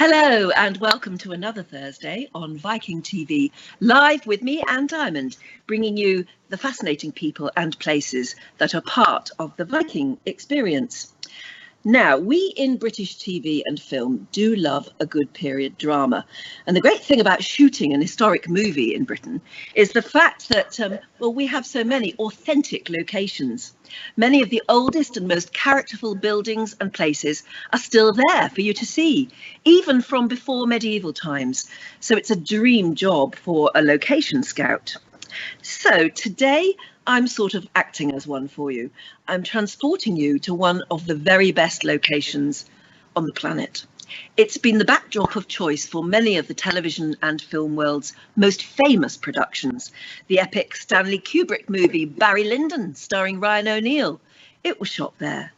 Hello and welcome to another Thursday on Viking.TV, live with me, Anne Diamond, bringing you the fascinating people and places that are part of the Viking experience. Now, we in British TV and film do love a good period drama. And the great thing about shooting an historic movie in Britain is the fact that, we have so many authentic locations. Many of the oldest and most characterful buildings and places are still there for you to see, even from before medieval times. So it's a dream job for a location scout. So today, I'm sort of acting as one for you. I'm transporting you to one of the very best locations on the planet. It's been the backdrop of choice for many of the television and film world's most famous productions. The epic Stanley Kubrick movie Barry Lyndon, starring Ryan O'Neill. It was shot there.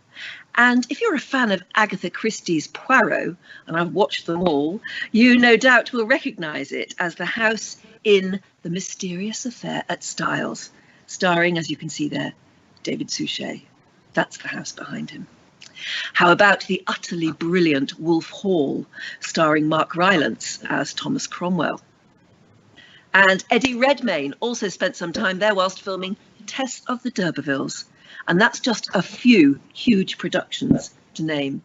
And if you're a fan of Agatha Christie's Poirot, and I've watched them all, you no doubt will recognise it as the house in The Mysterious Affair at Styles, starring, as you can see there, David Suchet. That's the house behind him. How about the utterly brilliant Wolf Hall, starring Mark Rylance as Thomas Cromwell? And Eddie Redmayne also spent some time there whilst filming Tess of the D'Urbervilles. And that's just a few huge productions to name.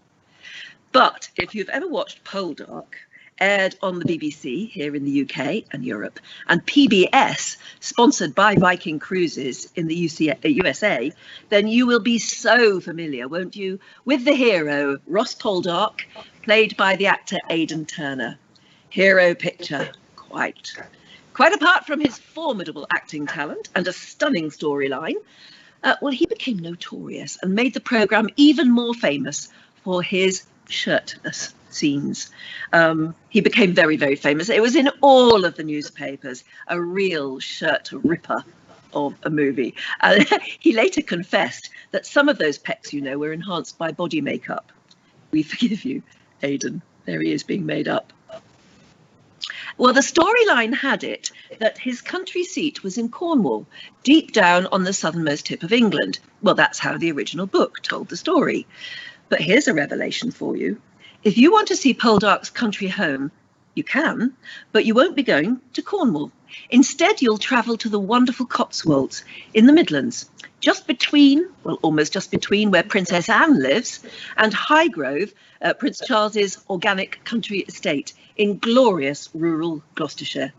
But if you've ever watched Poldark, aired on the BBC here in the UK and Europe, and PBS, sponsored by Viking Cruises in the USA, then you will be so familiar, won't you, with the hero, Ross Poldark, played by the actor Aidan Turner. Hero picture, quite. Quite apart from his formidable acting talent and a stunning storyline, he became notorious and made the programme even more famous for his shirtless scenes. He became very, very famous. It was in all of the newspapers, a real shirt ripper of a movie. He later confessed that some of those pecs, were enhanced by body makeup. We forgive you, Aidan. There he is being made up. Well, the storyline had it that his country seat was in Cornwall, deep down on the southernmost tip of England. Well, that's how the original book told the story. But here's a revelation for you. If you want to see Poldark's country home, you can, but you won't be going to Cornwall. Instead, you'll travel to the wonderful Cotswolds in the Midlands, almost just between where Princess Anne lives and Highgrove, Prince Charles's organic country estate in glorious rural Gloucestershire.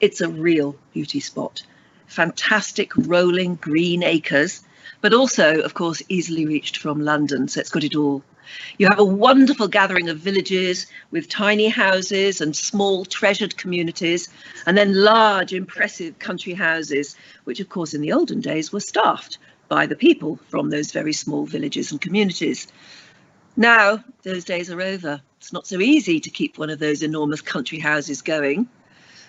It's a real beauty spot. Fantastic rolling green acres, but also, of course, easily reached from London, so it's got it all. You have a wonderful gathering of villages with tiny houses and small treasured communities, and then large, impressive country houses, which, of course, in the olden days were staffed by the people from those very small villages and communities. Now, those days are over. It's not so easy to keep one of those enormous country houses going.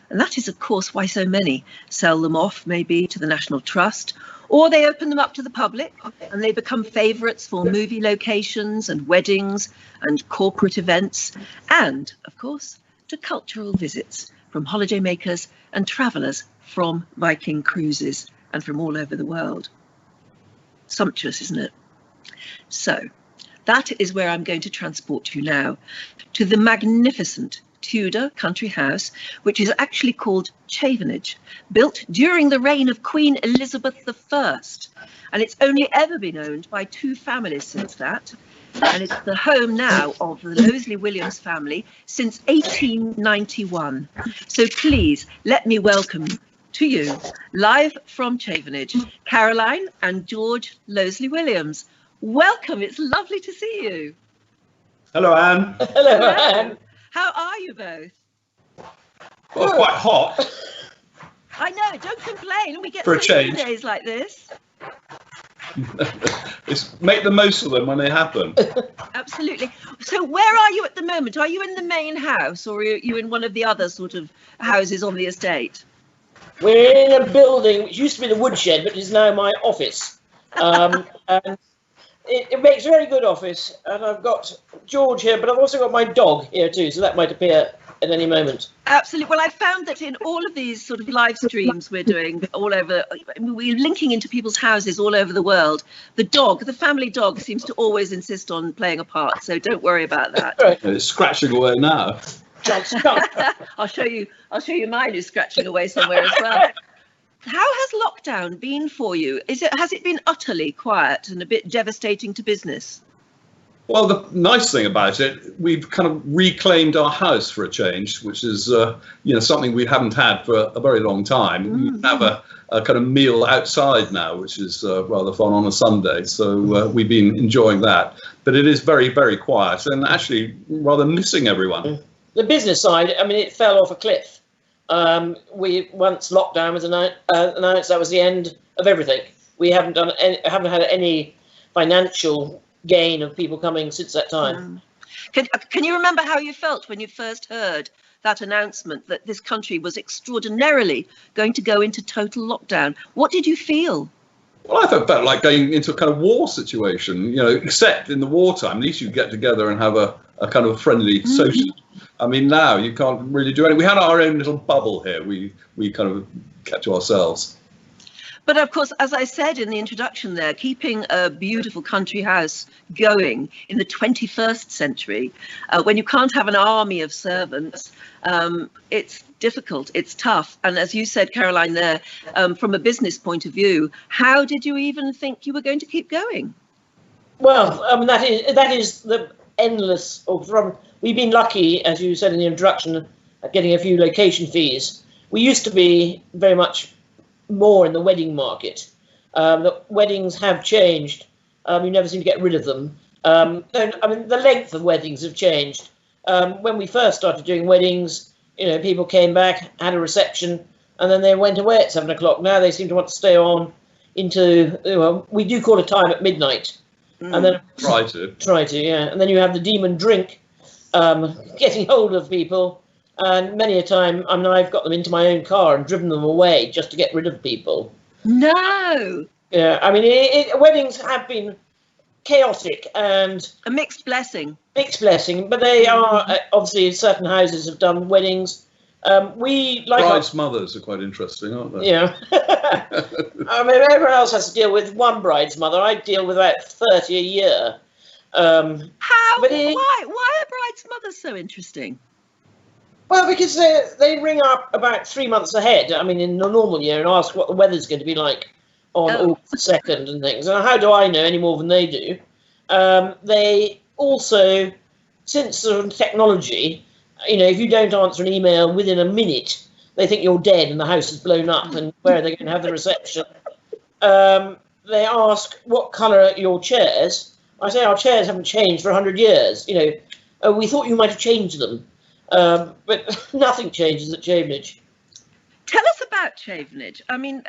And that is, of course, why so many sell them off, maybe to the National Trust, or they open them up to the public and they become favourites for movie locations and weddings and corporate events, and, of course, to cultural visits from holidaymakers and travellers from Viking Cruises and from all over the world. Sumptuous, isn't it? So that is where I'm going to transport you now, to the magnificent Tudor country house, which is actually called Chavenage, built during the reign of Queen Elizabeth I. And it's only ever been owned by two families since that. And it's the home now of the Lowsley-Williams family since 1891. So please let me welcome to you, live from Chavenage, Caroline and George Lowsley-Williams. Welcome, it's lovely to see you. Hello, Anne. Hello, Anne. How are you both? Well, it's quite hot. I know, don't complain. We get For a change. Days like this. Make the most of them when they happen. Absolutely. So where are you at the moment? Are you in the main house, or are you in one of the other sort of houses on the estate? We're in a building which used to be the woodshed, but is now my office. And it makes a very good office, and I've got George here, but I've also got my dog here too, so that might appear at any moment. Absolutely. Well, I found that in all of these sort of live streams we're doing all over, we're linking into people's houses all over the world. The family dog, seems to always insist on playing a part. So don't worry about that. Right. It's scratching away now. I'll show you mine is scratching away somewhere as well. How has lockdown been for you? Has it been utterly quiet and a bit devastating to business? Well, the nice thing about it, we've kind of reclaimed our house for a change, which is, something we haven't had for a very long time. We have a kind of meal outside now, which is rather fun on a Sunday. So we've been enjoying that. But it is very, very quiet and actually rather missing everyone. The business side, I mean, it fell off a cliff. Once lockdown was announced, that was the end of everything. We haven't had any financial gain of people coming since that time. Can you remember how you felt when you first heard that announcement that this country was extraordinarily going to go into total lockdown? What did you feel? Well, I felt like going into a kind of war situation, except in the wartime, at least you get together and have a kind of friendly social. I mean, now you can't really do anything. We had our own little bubble here. We kind of kept to ourselves. But of course, as I said in the introduction there, keeping a beautiful country house going in the 21st century, when you can't have an army of servants, it's difficult, it's tough. And as you said, Caroline, there, from a business point of view, how did you even think you were going to keep going? Well, that is the endless, we've been lucky, as you said in the introduction, at getting a few location fees. We used to be very much more in the wedding market. The weddings have changed. You never seem to get rid of them. The length of weddings have changed. When we first started doing weddings, people came back, had a reception, and then they went away at 7 o'clock. Now they seem to want to stay on into, we do call a time at midnight. And then Try to, yeah. And then you have the demon drink, getting hold of people. And many a time, I've got them into my own car and driven them away just to get rid of people. No. Yeah, I mean, weddings have been chaotic and a mixed blessing. But they are obviously certain houses have done weddings. Brides' mothers are quite interesting, aren't they? Yeah. I mean, everyone else has to deal with one bride's mother. I deal with about 30 a year. Why are brides' mothers so interesting? Well, because they ring up about 3 months ahead, I mean, in a normal year, and ask what the weather's going to be like on August 2nd and things. And how do I know any more than they do? They also, since the technology, if you don't answer an email within a minute, they think you're dead and the house is blown up, and where are they going to have the reception? They ask, what colour are your chairs? I say, our chairs haven't changed for 100 years. We thought you might have changed them. But nothing changes at Chavenage. Tell us about Chavenage. I mean,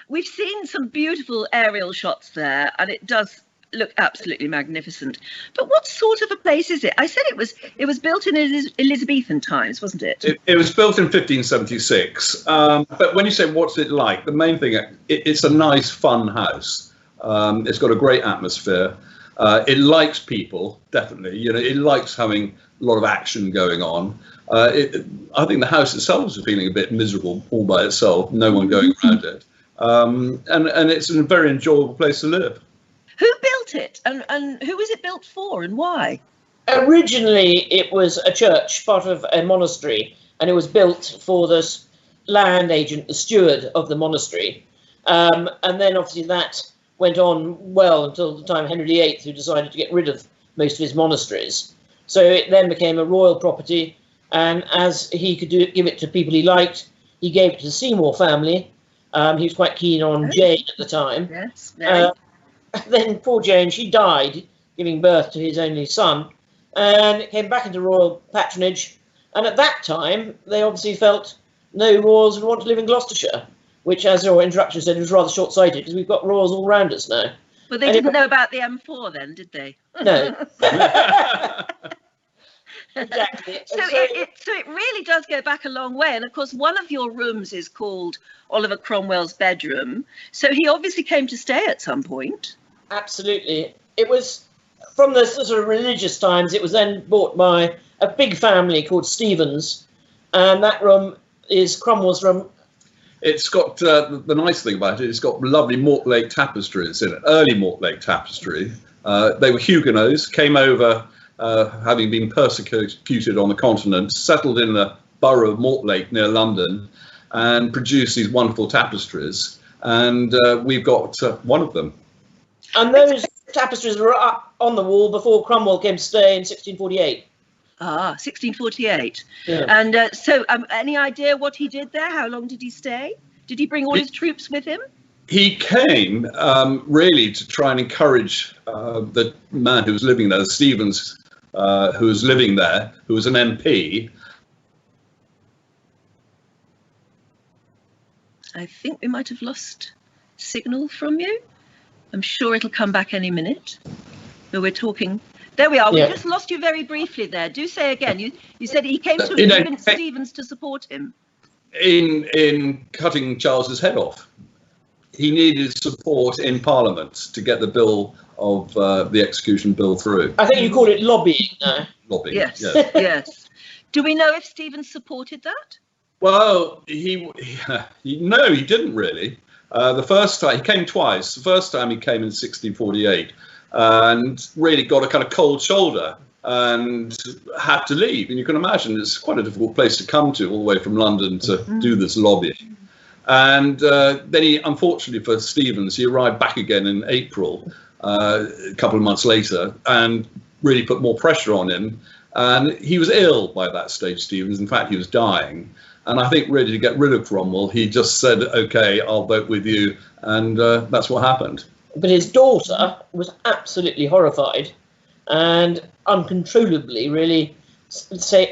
we've seen some beautiful aerial shots there, and it does look absolutely magnificent. But what sort of a place is it? I said it was built in Elizabethan times, wasn't it? It was built in 1576. But when you say what's it like, the main thing, it's a nice, fun house. It's got a great atmosphere. It likes people, definitely. It likes having a lot of action going on. I think the house itself is feeling a bit miserable all by itself, no one going around it. And it's a very enjoyable place to live. Who built it and who was it built for and why? Originally, it was a church, part of a monastery, and it was built for the land agent, the steward of the monastery. And then obviously that went on well until the time Henry VIII, who decided to get rid of most of his monasteries. So it then became a royal property, and as he could give it to people he liked, he gave it to the Seymour family. He was quite keen on Jane at the time. Yes. Then poor Jane, she died, giving birth to his only son, and it came back into royal patronage. And at that time, they obviously felt no royals would want to live in Gloucestershire, which, as your introduction said, was rather short-sighted because we've got royals all around us now. But they didn't know about the M4 then, did they? No. Exactly. So it really does go back a long way. And of course, one of your rooms is called Oliver Cromwell's bedroom. So he obviously came to stay at some point. Absolutely. it was from the sort of religious times. It was then bought by a big family called Stevens, and that room is Cromwell's room. It's got the nice thing about it. It's got lovely Mortlake tapestries in it. Early Mortlake tapestry. They were Huguenots, came over having been persecuted on the continent, settled in the borough of Mortlake near London, and produced these wonderful tapestries. And we've got one of them. And those tapestries were up on the wall before Cromwell came to stay in 1648. Ah, 1648. Yeah. And so any idea what he did there? How long did he stay? Did he bring all his troops with him? He came really to try and encourage the man who was living there, Stevens, who was living there, who was an MP. I think we might have lost signal from you. I'm sure it'll come back any minute. So we're talking. There we are. Yeah. We just lost you very briefly there. Do say again. You said he came to convince Stevens to support him. In cutting Charles's head off. He needed support in Parliament to get the bill of the execution bill through. I think you call it lobbying now. Lobbying. Yes, Yeah. yes. Do we know if Stevens supported that? Well, he didn't really. The first time, he came twice. The first time he came in 1648 and really got a kind of cold shoulder and had to leave. And you can imagine it's quite a difficult place to come to all the way from London to do this lobbying. And then he, unfortunately for Stevens, he arrived back again in April, a couple of months later, and really put more pressure on him. And he was ill by that stage, Stevens. In fact, he was dying. And I think really to get rid of Cromwell, he just said, OK, I'll vote with you. And that's what happened. But his daughter was absolutely horrified and uncontrollably really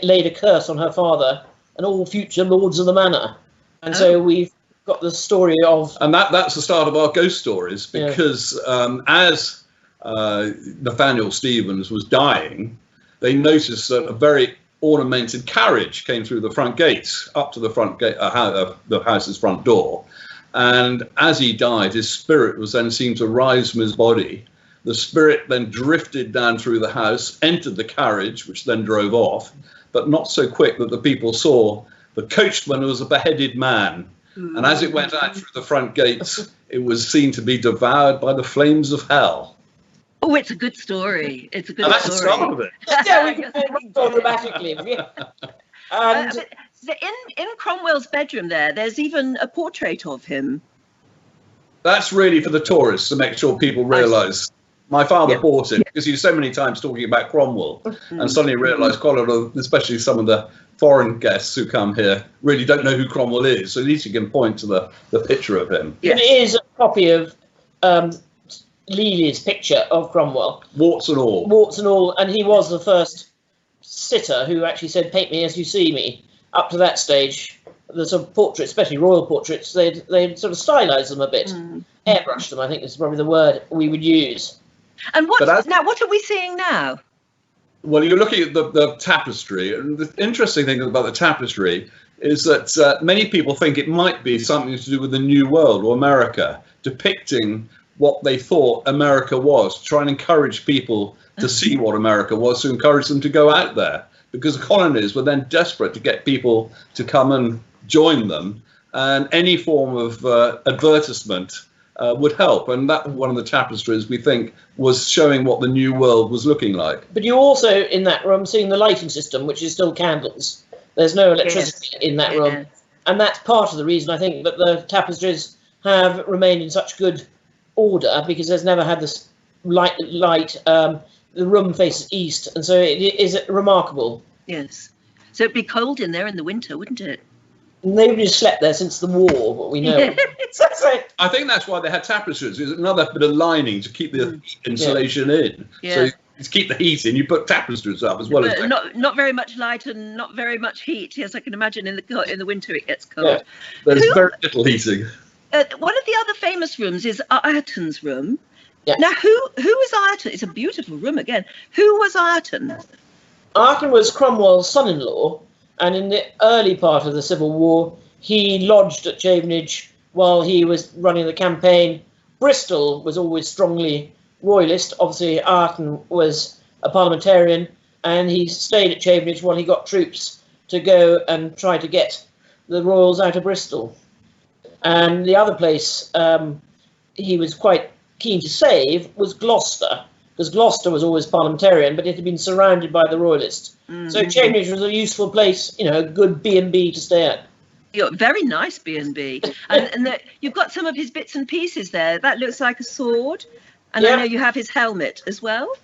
laid a curse on her father and all future lords of the manor. And so we've got the story of... And that's the start of our ghost stories, because as Nathaniel Stevens was dying, they noticed that a very ornamented carriage came through the front gates up to the front gate, the house's front door. And as he died, his spirit was then seen to rise from his body. The spirit then drifted down through the house, entered the carriage, which then drove off, but not so quick that the people saw the coachman was a beheaded man. And as it went out through the front gates, it was seen to be devoured by the flames of hell. Oh, it's a good story. It's a good And that's story. the start of it. Yeah, we can go dramatically. And in Cromwell's bedroom there's even a portrait of him. That's really for the tourists to make sure people realise. My father bought it because he was so many times talking about Cromwell and suddenly realised quite a lot of, especially some of the foreign guests who come here, really don't know who Cromwell is. So at least you can point to the picture of him. it is a copy of Lely's picture of Cromwell. Warts and all. Warts and all. And he was the first sitter who actually said, "Paint me as you see me." Up to that stage, the sort of portraits, especially royal portraits, they'd sort of stylise them a bit. Airbrush them, I think is probably the word we would use. And what are we seeing now? Well, you're looking at the tapestry, and the interesting thing about the tapestry is that many people think it might be something to do with the New World or America, depicting what they thought America was, to try and encourage people to see what America was, to encourage them to go out there, because the colonies were then desperate to get people to come and join them, and any form of advertisement would help. And that one of the tapestries, we think, was showing what the New World was looking like. But you also, in that room, seeing the lighting system, which is still candles. There's no electricity in that room. And that's part of the reason, I think, that the tapestries have remained in such good order, because there's never had this light. The room faces east, and so it is remarkable. Yes. So it'd be cold in there in the winter, wouldn't it? Nobody's slept there since the war, what we know. I think that's why they had tapestries. There's another bit of lining to keep the insulation in. So to keep the heat in, you put tapestries up as well as not very much light and not very much heat. Yes, I can imagine in the winter it gets cold. Yeah. There's very little heating. One of the other famous rooms is Ireton's room. Yeah. Now, who was Ireton? It's a beautiful room again. Who was Ireton? Ireton was Cromwell's son-in-law, and in the early part of the Civil War, he lodged at Chavenage while he was running the campaign. Bristol was always strongly royalist. Obviously, Arton was a parliamentarian, and he stayed at Chavenage while he got troops to go and try to get the royals out of Bristol. And the other place he was quite keen to save was Gloucester, because Gloucester was always parliamentarian, but it had been surrounded by the royalists. So Chavenage was a useful place, you know, a good B&B to stay at. Very nice B&B. And you've got some of his bits and pieces there. That looks like a sword. And I know you have his helmet as well.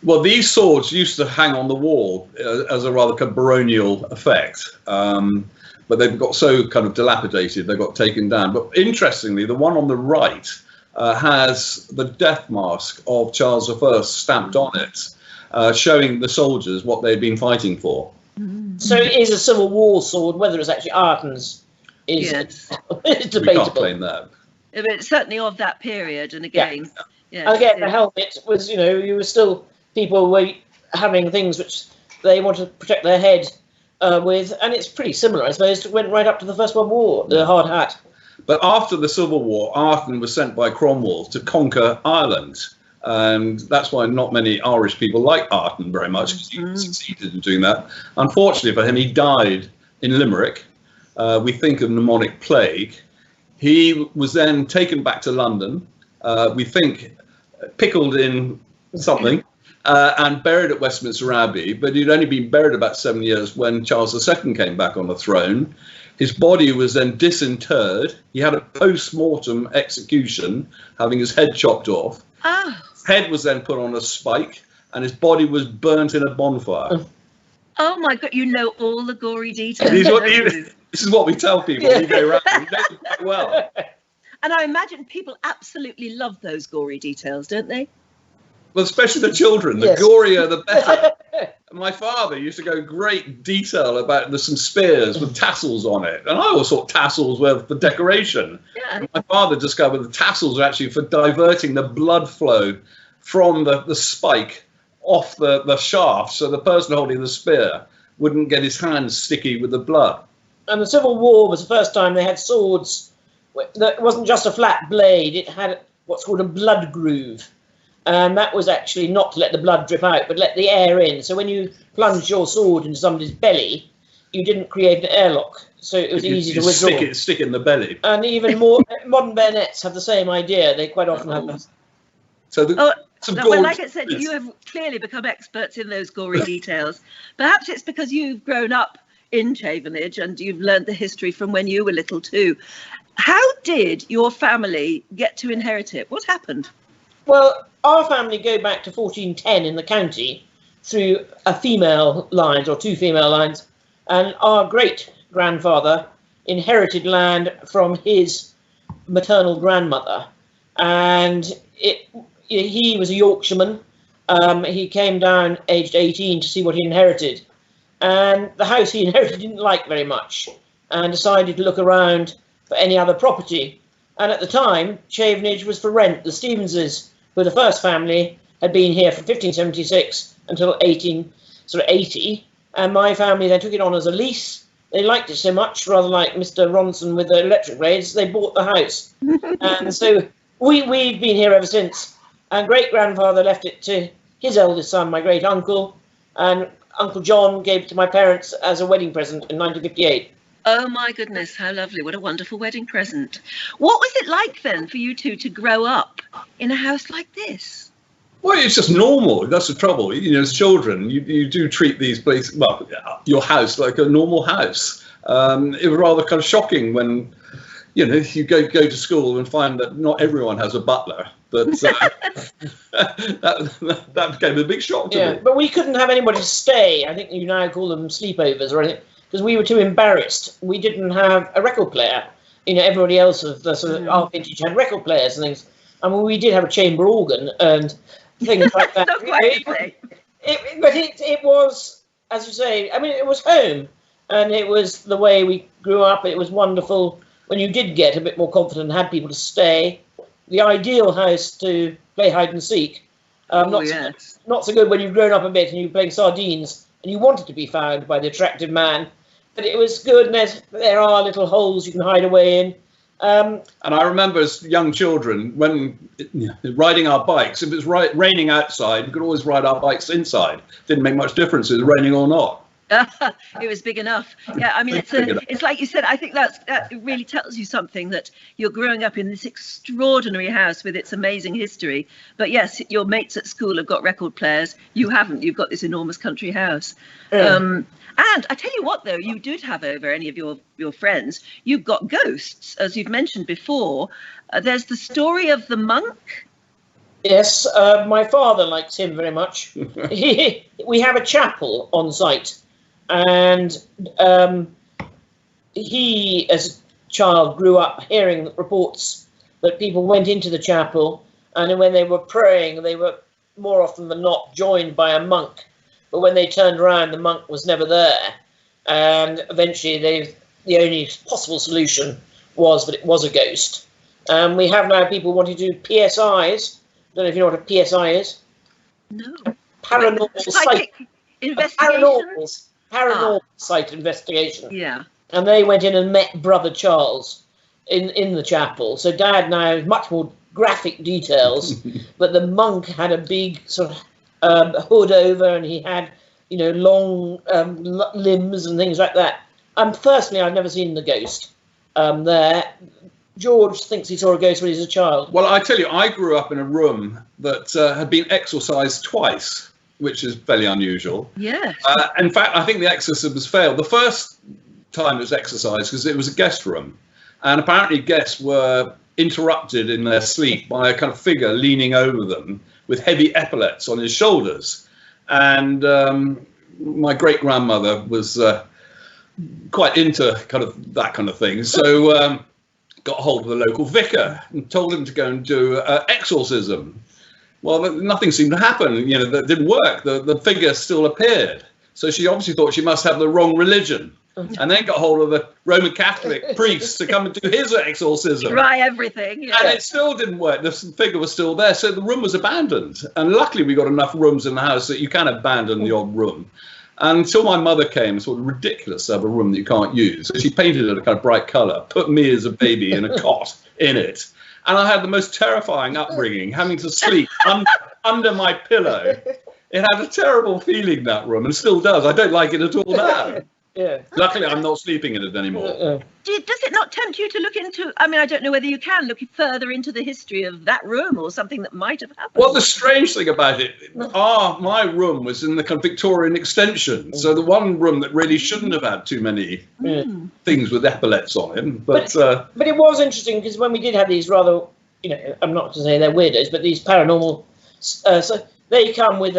Well, these swords used to hang on the wall as a rather kind of baronial effect. But they've got so kind of dilapidated, they got taken down. But interestingly, the one on the right has the death mask of Charles I stamped on it, showing the soldiers what they'd been fighting for. So it is a Civil War sword. Whether it's actually Arton's is debatable. We can't claim that. But it's certainly of that period, and again... And again, the helmet was, you know, you were still, people were having things which they wanted to protect their head with, and it's pretty similar, I suppose. It went right up to the First World War, the hard hat. But after the Civil War, Arton was sent by Cromwell to conquer Ireland. And that's why not many Irish people like Arton very much, because he succeeded in doing that. Unfortunately for him, he died in Limerick. We think of pneumonic plague. He was then taken back to London, we think pickled in something, and buried at Westminster Abbey. But he'd only been buried about 7 years when Charles II came back on the throne. His body was then disinterred. He had a post-mortem execution, having his head chopped off. His head was then put on a spike, and his body was burnt in a bonfire. Oh my God, you know all the gory details. This is what we tell people when you go around. You know them quite well. And I imagine people absolutely love those gory details, don't they? Well, especially the children. The gorier, the better. My father used to go great detail about there's some spears with tassels on it. And I always thought tassels were for decoration. Yeah. And my father discovered the tassels are actually for diverting the blood flow from the spike off the shaft, so the person holding the spear wouldn't get his hands sticky with the blood. And the Civil War was the first time they had swords. It wasn't just a flat blade, it had what's called a blood groove. And that was actually not to let the blood drip out, but let the air in. So when you plunged your sword into somebody's belly, you didn't create an airlock. So it was easy to withdraw. Stick in the belly. And even more modern bayonets have the same idea. They quite often have that. So like I said, you have clearly become experts in those gory details. Perhaps it's because you've grown up in Chavenage and you've learned the history from when you were little too. How did your family get to inherit it? What happened? Well, our family go back to 1410 in the county through a female lines or two female lines, and our great-grandfather inherited land from his maternal grandmother, and he was a Yorkshireman. He came down aged 18 to see what he inherited, and the house he inherited didn't like very much, and decided to look around for any other property. And at the time, Chavenage was for rent. The Stevenses, who were the first family, had been here from 1576 until 1880, and my family then took it on as a lease. They liked it so much, rather like Mr. Ronson with the electric rails, they bought the house. And so we've been here ever since. And great-grandfather left it to his eldest son, my great-uncle, and Uncle John gave it to my parents as a wedding present in 1958. Oh my goodness, how lovely. What a wonderful wedding present. What was it like then for you two to grow up in a house like this? Well, it's just normal. That's the trouble. You know, as children, you do treat these places, well, your house like a normal house. It was rather kind of shocking when, you know, you go to school and find that not everyone has a butler. But that became a big shock to me. But we couldn't have anybody to stay. I think you now call them sleepovers or anything, because we were too embarrassed. We didn't have a record player. You know, everybody else of the sort of our vintage had record players and things. I mean, we did have a chamber organ and things like that. It was, as you say, I mean, it was home, and it was the way we grew up. It was wonderful when you did get a bit more confident and had people to stay. The ideal house to play hide and seek. Not so good when you've grown up a bit and you're playing sardines and you wanted to be found by the attractive man. But it was good, and there are little holes you can hide away in. And I remember as young children, when riding our bikes, if it was raining outside, we could always ride our bikes inside. Didn't make much difference if it was raining or not. It was big enough. Yeah, I mean, it's like you said. I think that really tells you something, that you're growing up in this extraordinary house with its amazing history. But yes, your mates at school have got record players. You haven't. You've got this enormous country house. And I tell you what, though, you did have over any of your friends. You've got ghosts, as you've mentioned before. There's the story of the monk. Yes, my father likes him very much. We have a chapel on site, and he, as a child, grew up hearing reports that people went into the chapel, and when they were praying, they were more often than not joined by a monk. But when they turned around, the monk was never there. And eventually, the only possible solution was that it was a ghost. We have now people wanting to do PSIs. Don't know if you know what a PSI is. No. Paranormal site investigation. Paranormal site investigation. Yeah. And they went in and met Brother Charles in the chapel. So Dad now has much more graphic details, but the monk had a big sort of hood over, and he had, long limbs and things like that. Personally, I've never seen the ghost there. George thinks he saw a ghost when he was a child. Well, I tell you, I grew up in a room that had been exorcised twice, which is fairly unusual. Yes. In fact, I think the exorcisms failed. The first time it was exorcised because it was a guest room, and apparently guests were interrupted in their sleep by a kind of figure leaning over them with heavy epaulets on his shoulders. And my great-grandmother was quite into that kind of thing. So got hold of the local vicar and told him to go and do exorcism. Well, nothing seemed to happen. That didn't work. The figure still appeared. So she obviously thought she must have the wrong religion. And then got hold of the Roman Catholic priest to come and do his exorcism. Try everything. Yeah. And it still didn't work. The figure was still there. So the room was abandoned. And luckily we got enough rooms in the house that you can abandon the odd room. And until my mother came, it's sort of ridiculous to have a room that you can't use. So she painted it a kind of bright colour, put me as a baby in a cot in it. And I had the most terrifying upbringing, having to sleep under my pillow. It had a terrible feeling, that room, and still does. I don't like it at all now. Yeah. Luckily, I'm not sleeping in it anymore. Does it not tempt you to look into, I mean, I don't know whether you can look further into the history of that room or something that might have happened? Well, the strange thing about it, my room was in the kind of Victorian extension. So the one room that really shouldn't have had too many things with epaulets on him. But it was interesting because when we did have these rather, I'm not to say they're weirdos, but these paranormal, so they come with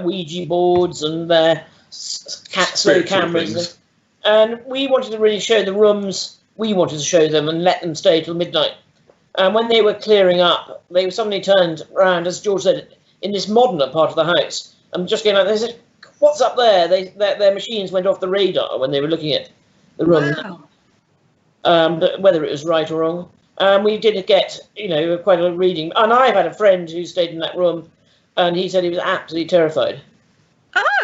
Ouija boards and their slow cameras, and we wanted to really show the rooms. We wanted to show them and let them stay till midnight. And when they were clearing up, they suddenly turned around, as George said, in this moderner part of the house, and just going like, they said, "What's up there?" Their machines went off the radar when they were looking at the room. Wow. But whether it was right or wrong, we did get quite a reading. And I've had a friend who stayed in that room, and he said he was absolutely terrified.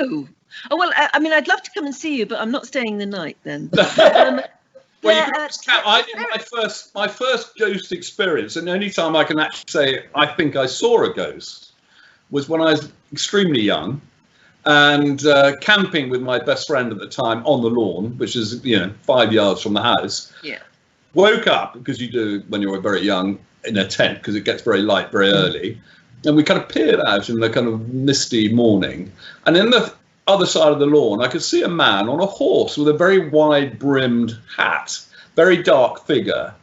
Oh, well, I mean, I'd love to come and see you, but I'm not staying the night then. My first ghost experience, and the only time I can actually say I think I saw a ghost, was when I was extremely young and camping with my best friend at the time on the lawn, which is 5 yards from the house. Yeah. Woke up, because you do when you're very young, in a tent because it gets very light very early, and we kind of peered out in the kind of misty morning, and in the other side of the lawn I could see a man on a horse with a very wide brimmed hat, very dark figure,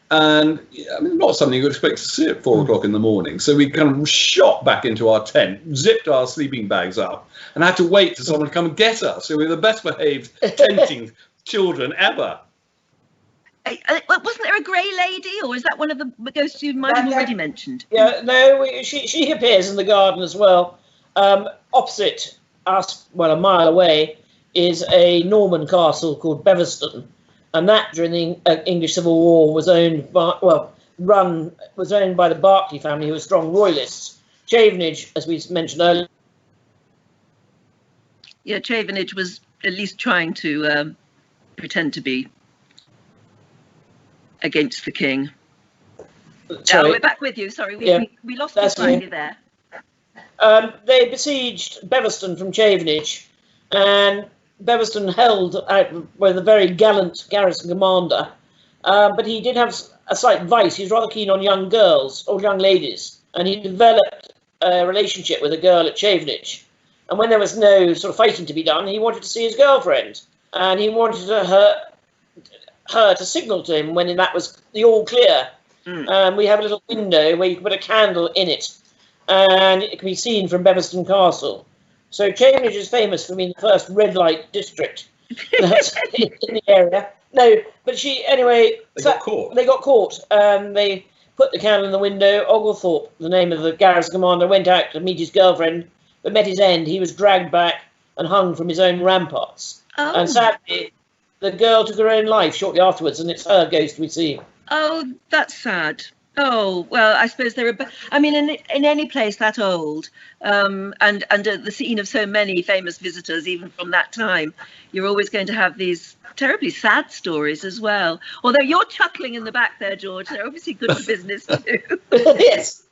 and I mean, not something you would expect to see at 4 o'clock in the morning. So we kind of shot back into our tent, zipped our sleeping bags up, and had to wait for someone to come and get us. So we were the best behaved tenting children ever. Wasn't there a grey lady, or is that one of the ghosts you might have already mentioned? Yeah, no, she appears in the garden as well. Opposite us, well, a mile away, is a Norman castle called Beverston, and that during the English Civil War was owned by the Berkeley family, who were strong royalists. Chavenage, as we mentioned earlier. Yeah, Chavenage was at least trying to pretend to be against the king. Sorry. We're back with you. Sorry, we lost you That's slightly me. there. They besieged Beverston from Chavenage, and Beverston held out with a very gallant garrison commander, but he did have a slight vice. He was rather keen on young girls or young ladies, and he developed a relationship with a girl at Chavenage. And when there was no sort of fighting to be done, he wanted to see his girlfriend, and he wanted her to signal to him when that was the all clear. We have a little window where you can put a candle in it, and it can be seen from Beverston Castle. So Chavenage is famous for being the first red light district that's in the area. No, but anyway, They got caught. They got caught. They put the candle in the window. Oglethorpe, the name of the garrison commander, went out to meet his girlfriend, but met his end. He was dragged back and hung from his own ramparts. Oh. And sadly, the girl took her own life shortly afterwards, and it's her ghost we see. Oh, that's sad. Oh, well, I suppose there are, I mean, in any place that old, and the scene of so many famous visitors, even from that time, you're always going to have these terribly sad stories as well. Although you're chuckling in the back there, George, they're obviously good for business too. Yes.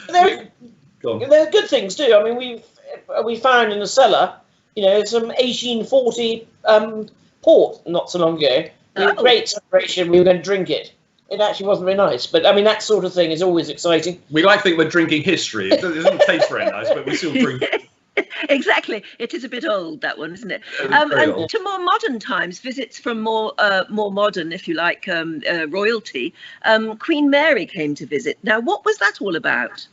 They're good things too. I mean, we found in the cellar, some 1840 port not so long ago. Great celebration, we were going to drink it. It actually wasn't very nice, but I mean, that sort of thing is always exciting. We like to think we're drinking history. It doesn't taste very nice, but we still drink it. Exactly. It is a bit old, that one, isn't it? Very And old. to more modern times, visits from more modern, if you like, royalty. Queen Mary came to visit. Now, what was that all about?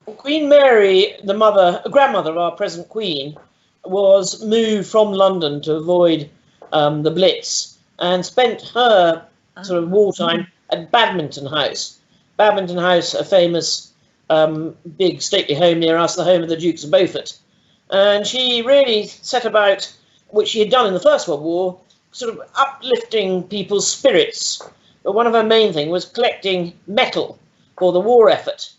Queen Mary, the grandmother of our present Queen, was moved from London to avoid the Blitz, and spent her sort of wartime at Badminton House. Badminton House, a famous big stately home near us, the home of the Dukes of Beaufort. And she really set about, which she had done in the First World War, sort of uplifting people's spirits. But one of her main things was collecting metal for the war effort.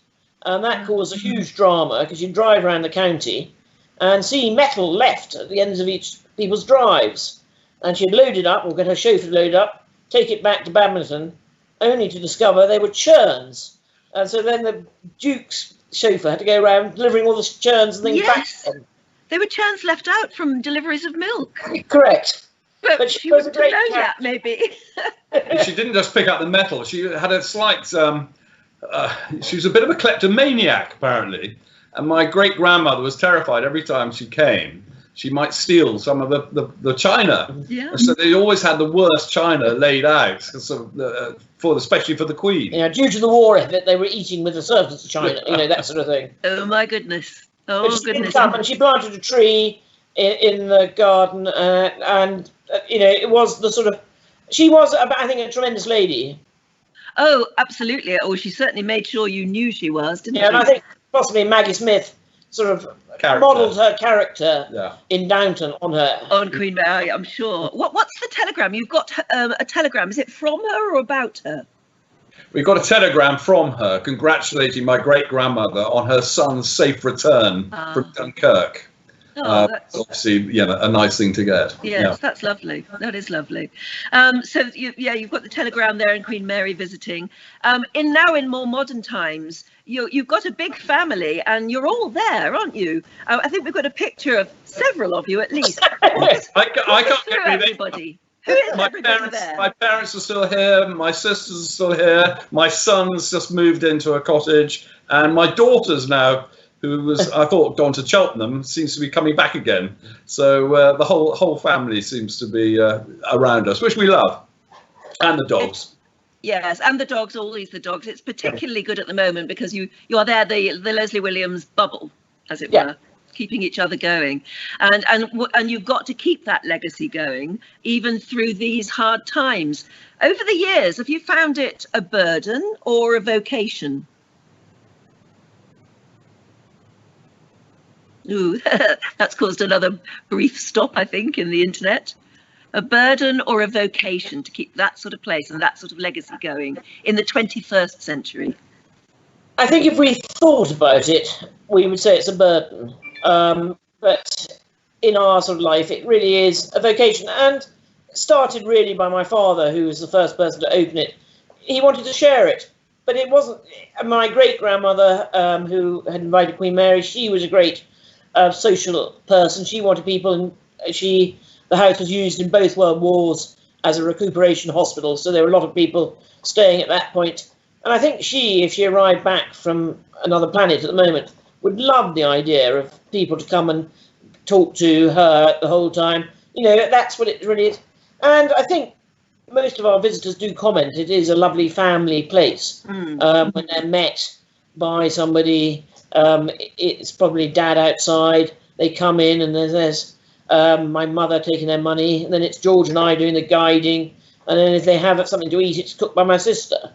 And that caused a huge drama, because you'd drive around the county and see metal left at the ends of each people's drives. And she'd load it up, or get her chauffeur to load up, take it back to Badminton, only to discover they were churns. And so then the Duke's chauffeur had to go around delivering all the churns and things back to them. They were churns left out from deliveries of milk. Correct. But she she was a wouldn't great know cat. that, maybe. She didn't just pick up the metal. She had a slight. She was a bit of a kleptomaniac, apparently. And my great grandmother was terrified every time she came. She might steal some of the china. Yeah. So they always had the worst china laid out, especially for the Queen. Yeah, due to the war effort, they were eating with the servants of China, that sort of thing. Oh, my goodness. Oh, But she did goodness. come, and she planted a tree in the garden, and it was the sort of, she was, I think, a tremendous lady. Oh, absolutely. Oh, she certainly made sure you knew she was, didn't she? And I think possibly Maggie Smith sort of modelled her character in Downton on her. On Queen Mary, I'm sure. What's the telegram? You've got a telegram. Is it from her or about her? We got a telegram from her congratulating my great-grandmother on her son's safe return from Dunkirk. Oh, that's obviously, a nice thing to get. Yes, that's lovely. That is lovely. So you've got the telegram there and Queen Mary visiting. In more modern times, you've got a big family and you're all there, aren't you? I think we've got a picture of several of you at least. I can't get everybody. Who is everybody there? My parents are still here. My sisters are still here. My son's just moved into a cottage, and my daughter's now, who was, I thought, gone to Cheltenham, seems to be coming back again. So the whole family seems to be around us, which we love, and the dogs. Yes, and the dogs, always the dogs. It's particularly good at the moment because you are there, the Lowsley-Williams bubble, as it were, keeping each other going, and you've got to keep that legacy going even through these hard times. Over the years, have you found it a burden or a vocation? Ooh, that's caused another brief stop, I think, in the internet. A burden or a vocation to keep that sort of place and that sort of legacy going in the 21st century? I think if we thought about it, we would say it's a burden. But in our sort of life, it really is a vocation, and started really by my father, who was the first person to open it he wanted to share it. But it wasn't. My great-grandmother, who had invited Queen Mary, she was a great social person. She wanted people, and the house was used in both World Wars as a recuperation hospital, so there were a lot of people staying at that point. And I think she, if she arrived back from another planet at the moment, would love the idea of people to come and talk to her the whole time. You know, that's what it really is. And I think most of our visitors do comment it is a lovely family place. When they're met by somebody, it's probably dad outside, they come in and there's my mother taking their money, and then it's George and I doing the guiding, and then if they have something to eat, it's cooked by my sister.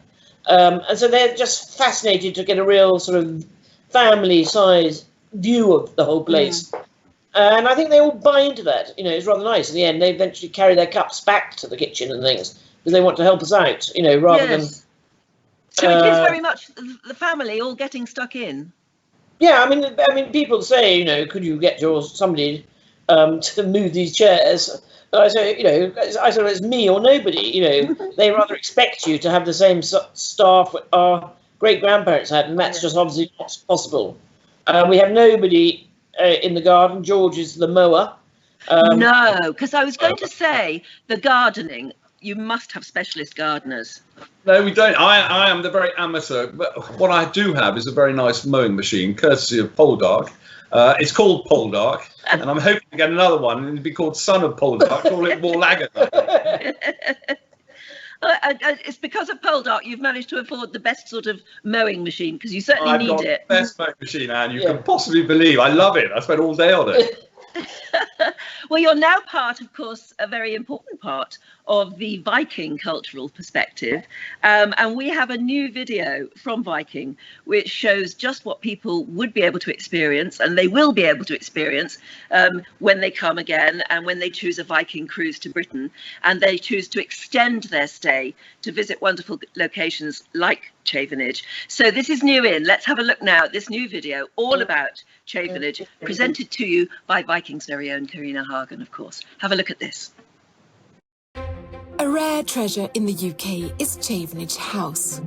And so they're just fascinated to get a real sort of family size view of the whole place. And I think they all buy into that. You know, it's rather nice. In the end, they eventually carry their cups back to the kitchen and things because they want to help us out, you know, rather than... So it is very much the family all getting stuck in. Yeah, I mean, people say, you know, could you get somebody to move these chairs? And I say, you know, I say it's me or nobody. You know, they rather expect you to have the same staff our great-grandparents had, and that's just obviously not possible. We have nobody in the garden. George is the mower. No, because I was going to say the gardening. You must have specialist gardeners. No, we don't. I am the very amateur. But what I do have is a very nice mowing machine, courtesy of Poldark. It's called Poldark, and I'm hoping to get another one, and it'd be called Son of Poldark, call it more Laggard. It's because of Poldark you've managed to afford the best sort of mowing machine, because you certainly need it. The best mowing machine, Anne, you can possibly believe. I love it. I spent all day on it. Well, you're now part, of course, a very important part of the Viking cultural perspective. And we have a new video from Viking, which shows just what people would be able to experience, and they will be able to experience when they come again and when they choose a Viking cruise to Britain, and they choose to extend their stay to visit wonderful locations like Chavenage. So this is new in. Let's have a look now at this new video all about Chavenage, presented to you by Viking's very own Karina Hagen, of course. Have a look at this. A rare treasure in the UK is Chavenage House.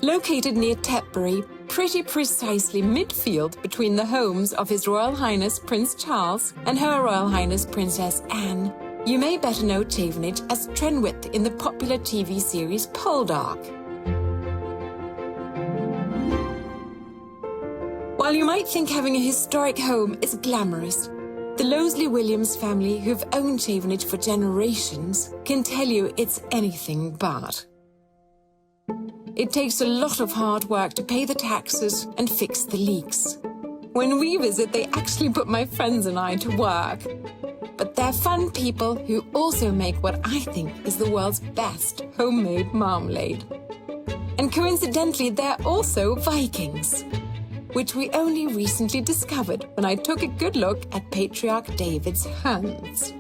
Located near Tetbury, pretty precisely midfield between the homes of His Royal Highness Prince Charles and Her Royal Highness Princess Anne, you may better know Chavenage as Trenwith in the popular TV series Poldark. While you might think having a historic home is glamorous, the Lowsley-Williams family, who've owned Chavenage for generations, can tell you it's anything but. It takes a lot of hard work to pay the taxes and fix the leaks. When we visit, they actually put my friends and I to work. But they're fun people who also make what I think is the world's best homemade marmalade. And coincidentally, they're also Vikings, which we only recently discovered when I took a good look at Patriarch David's hands.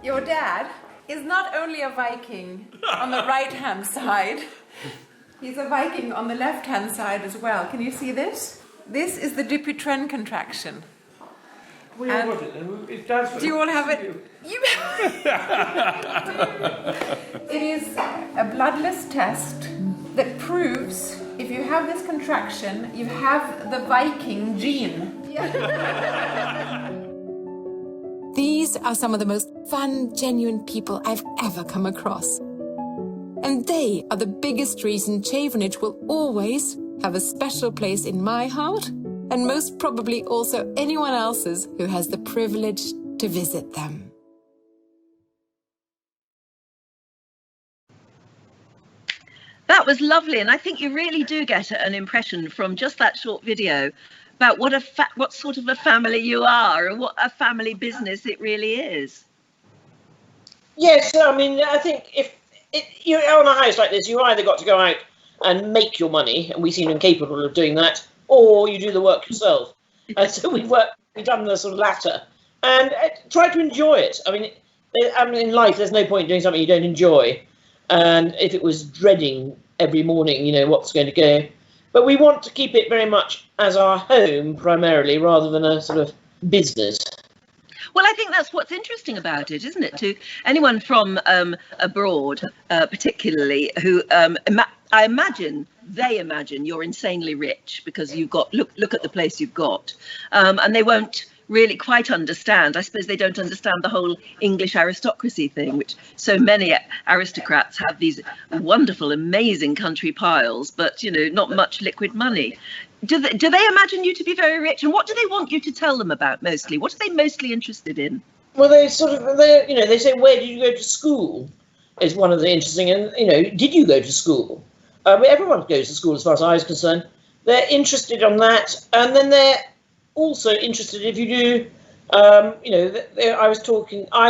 Your dad is not only a Viking on the right-hand side, he's a Viking on the left-hand side as well. Can you see this? This is the Dupuytren contraction. We all got it. It does. Do you all have it? It is a bloodless test that proves if you have this contraction, you have the Viking gene. These are some of the most fun, genuine people I've ever come across. And they are the biggest reason Chavenage will always have a special place in my heart, and most probably also anyone else's who has the privilege to visit them. That was lovely, and I think you really do get an impression from just that short video about what sort of a family you are and what a family business it really is. Yes, I mean, I think if you own a house like this, you either got to go out and make your money, and we seem incapable of doing that, or you do the work yourself. And so we've done the sort of latter, and try to enjoy it. I mean, in life, there's no point doing something you don't enjoy. And if it was dreading every morning, you know, what's going to go. But we want to keep it very much as our home primarily, rather than a sort of business. Well, I think that's what's interesting about it, isn't it? To anyone from abroad, particularly, who I imagine they imagine you're insanely rich because you've got look at the place you've got, and they won't really quite understand. I suppose they don't understand the whole English aristocracy thing, which so many aristocrats have these wonderful, amazing country piles, but not much liquid money. Do they imagine you to be very rich, and what do they want you to tell them about mostly? What are they mostly interested in? Well, they say, where did you go to school? Is one of the interesting, and did you go to school? Everyone goes to school as far as I was concerned. They're interested on that, and then they're also interested if you do. I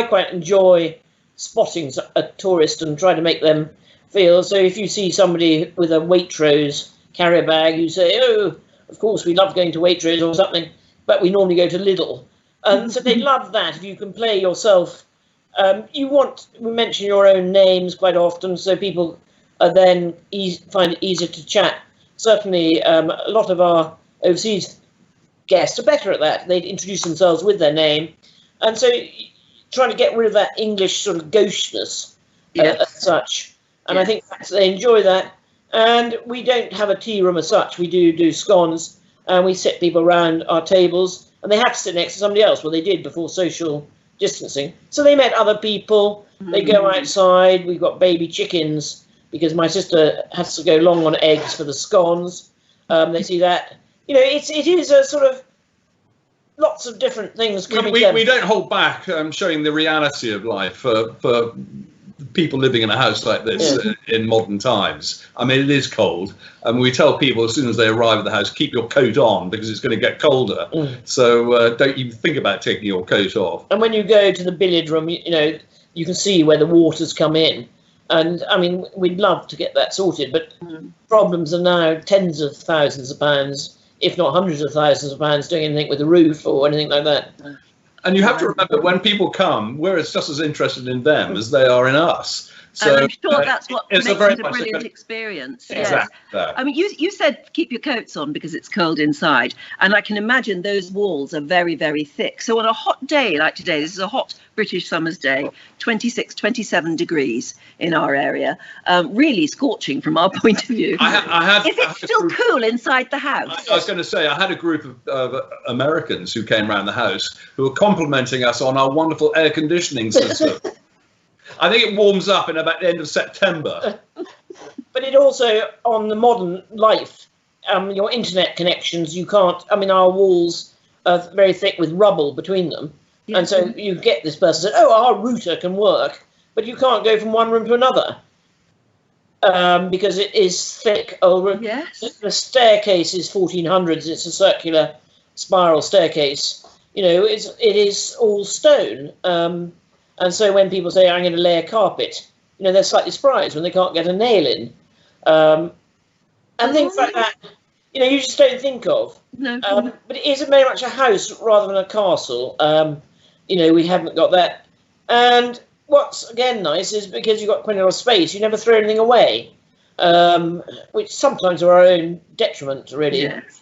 quite enjoy spotting a tourist and try to make them feel. So if you see somebody with a Waitrose carrier bag, you say, "Oh, of course we love going to Waitrose or something, but we normally go to Lidl." And so they love that if you can play yourself. We mention your own names quite often, so people then find it easier to chat. Certainly, a lot of our overseas guests are better at that. They introduce themselves with their name, and so trying to get rid of that English sort of gauchness as such. And I think they enjoy that. And we don't have a tea room as such. We do scones, and we sit people around our tables, and they have to sit next to somebody else. Well, they did before social distancing. So they met other people. They go outside. We've got baby chickens because my sister has to go long on eggs for the scones. They see that. It is a sort of lots of different things coming together. We don't hold back showing the reality of life for people living in a house like this in modern times. I mean, it is cold, and we tell people as soon as they arrive at the house, keep your coat on because it's going to get colder. So don't even think about taking your coat off. And when you go to the billiard room, you can see where the water's come in. And I mean, we'd love to get that sorted, but problems are now tens of thousands of pounds, if not hundreds of thousands of pounds, doing anything with the roof or anything like that. And you have to remember, when people come, we're just as interested in them as they are in us. So and I'm sure that's what makes it a brilliant experience. Exactly. Yes. I mean, you said keep your coats on because it's cold inside, and I can imagine those walls are very, very thick. So on a hot day like today, this is a hot British summer's day, 26, 27 degrees in our area, really scorching from our point of view. Is it still cool inside the house? I was going to say, I had a group of Americans who came around the house who were complimenting us on our wonderful air conditioning system. I think it warms up in about the end of September. But it also, on the modern life, your internet connections, you can't, our walls are very thick with rubble between them. Yes. And so you get this person saying, "Oh, our router can work," but you can't go from one room to another because it is thick over. Yes. The staircase is 1400s. It's a circular spiral staircase. It is all stone. And so when people say, "I'm going to lay a carpet," they're slightly surprised when they can't get a nail in. And things like that, you just don't think of. No. But it is very much a house rather than a castle. We haven't got that. And what's, again, nice is because you've got quite a lot of space, you never throw anything away, which sometimes are our own detriment, really. Yes.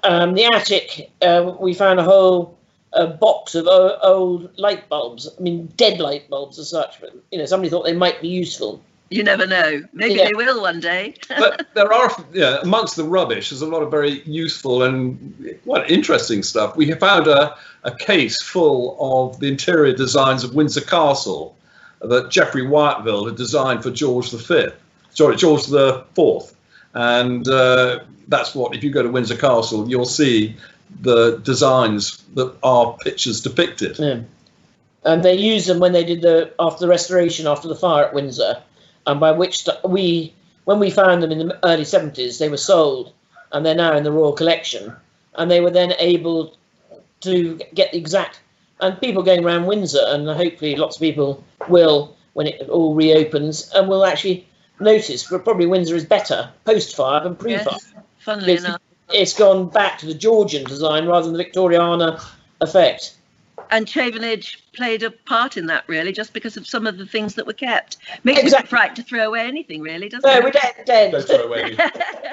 The attic, we found a whole box of old light bulbs. Dead light bulbs as such, but somebody thought they might be useful. You never know. Maybe they will one day. But there are, amongst the rubbish, there's a lot of very useful and interesting stuff. We found a case full of the interior designs of Windsor Castle that Geoffrey Wyatville had designed for George the Fourth. And that's what, if you go to Windsor Castle, you'll see the designs that are pictures depicted. Yeah. And they used them when they did after the restoration, after the fire at Windsor, and by which when we found them in the early 70s, they were sold, and they're now in the Royal Collection, and they were then able to get the exact, and people going around Windsor, and hopefully lots of people will, when it all reopens, and will actually notice, but probably Windsor is better post-fire than pre-fire. Yes, funnily enough. It's gone back to the Georgian design rather than the Victoriana effect. And Chavenage played a part in that, really, just because of some of the things that were kept. Makes me frightened to throw away anything, really, doesn't it? No, we're dead. Don't throw away anything.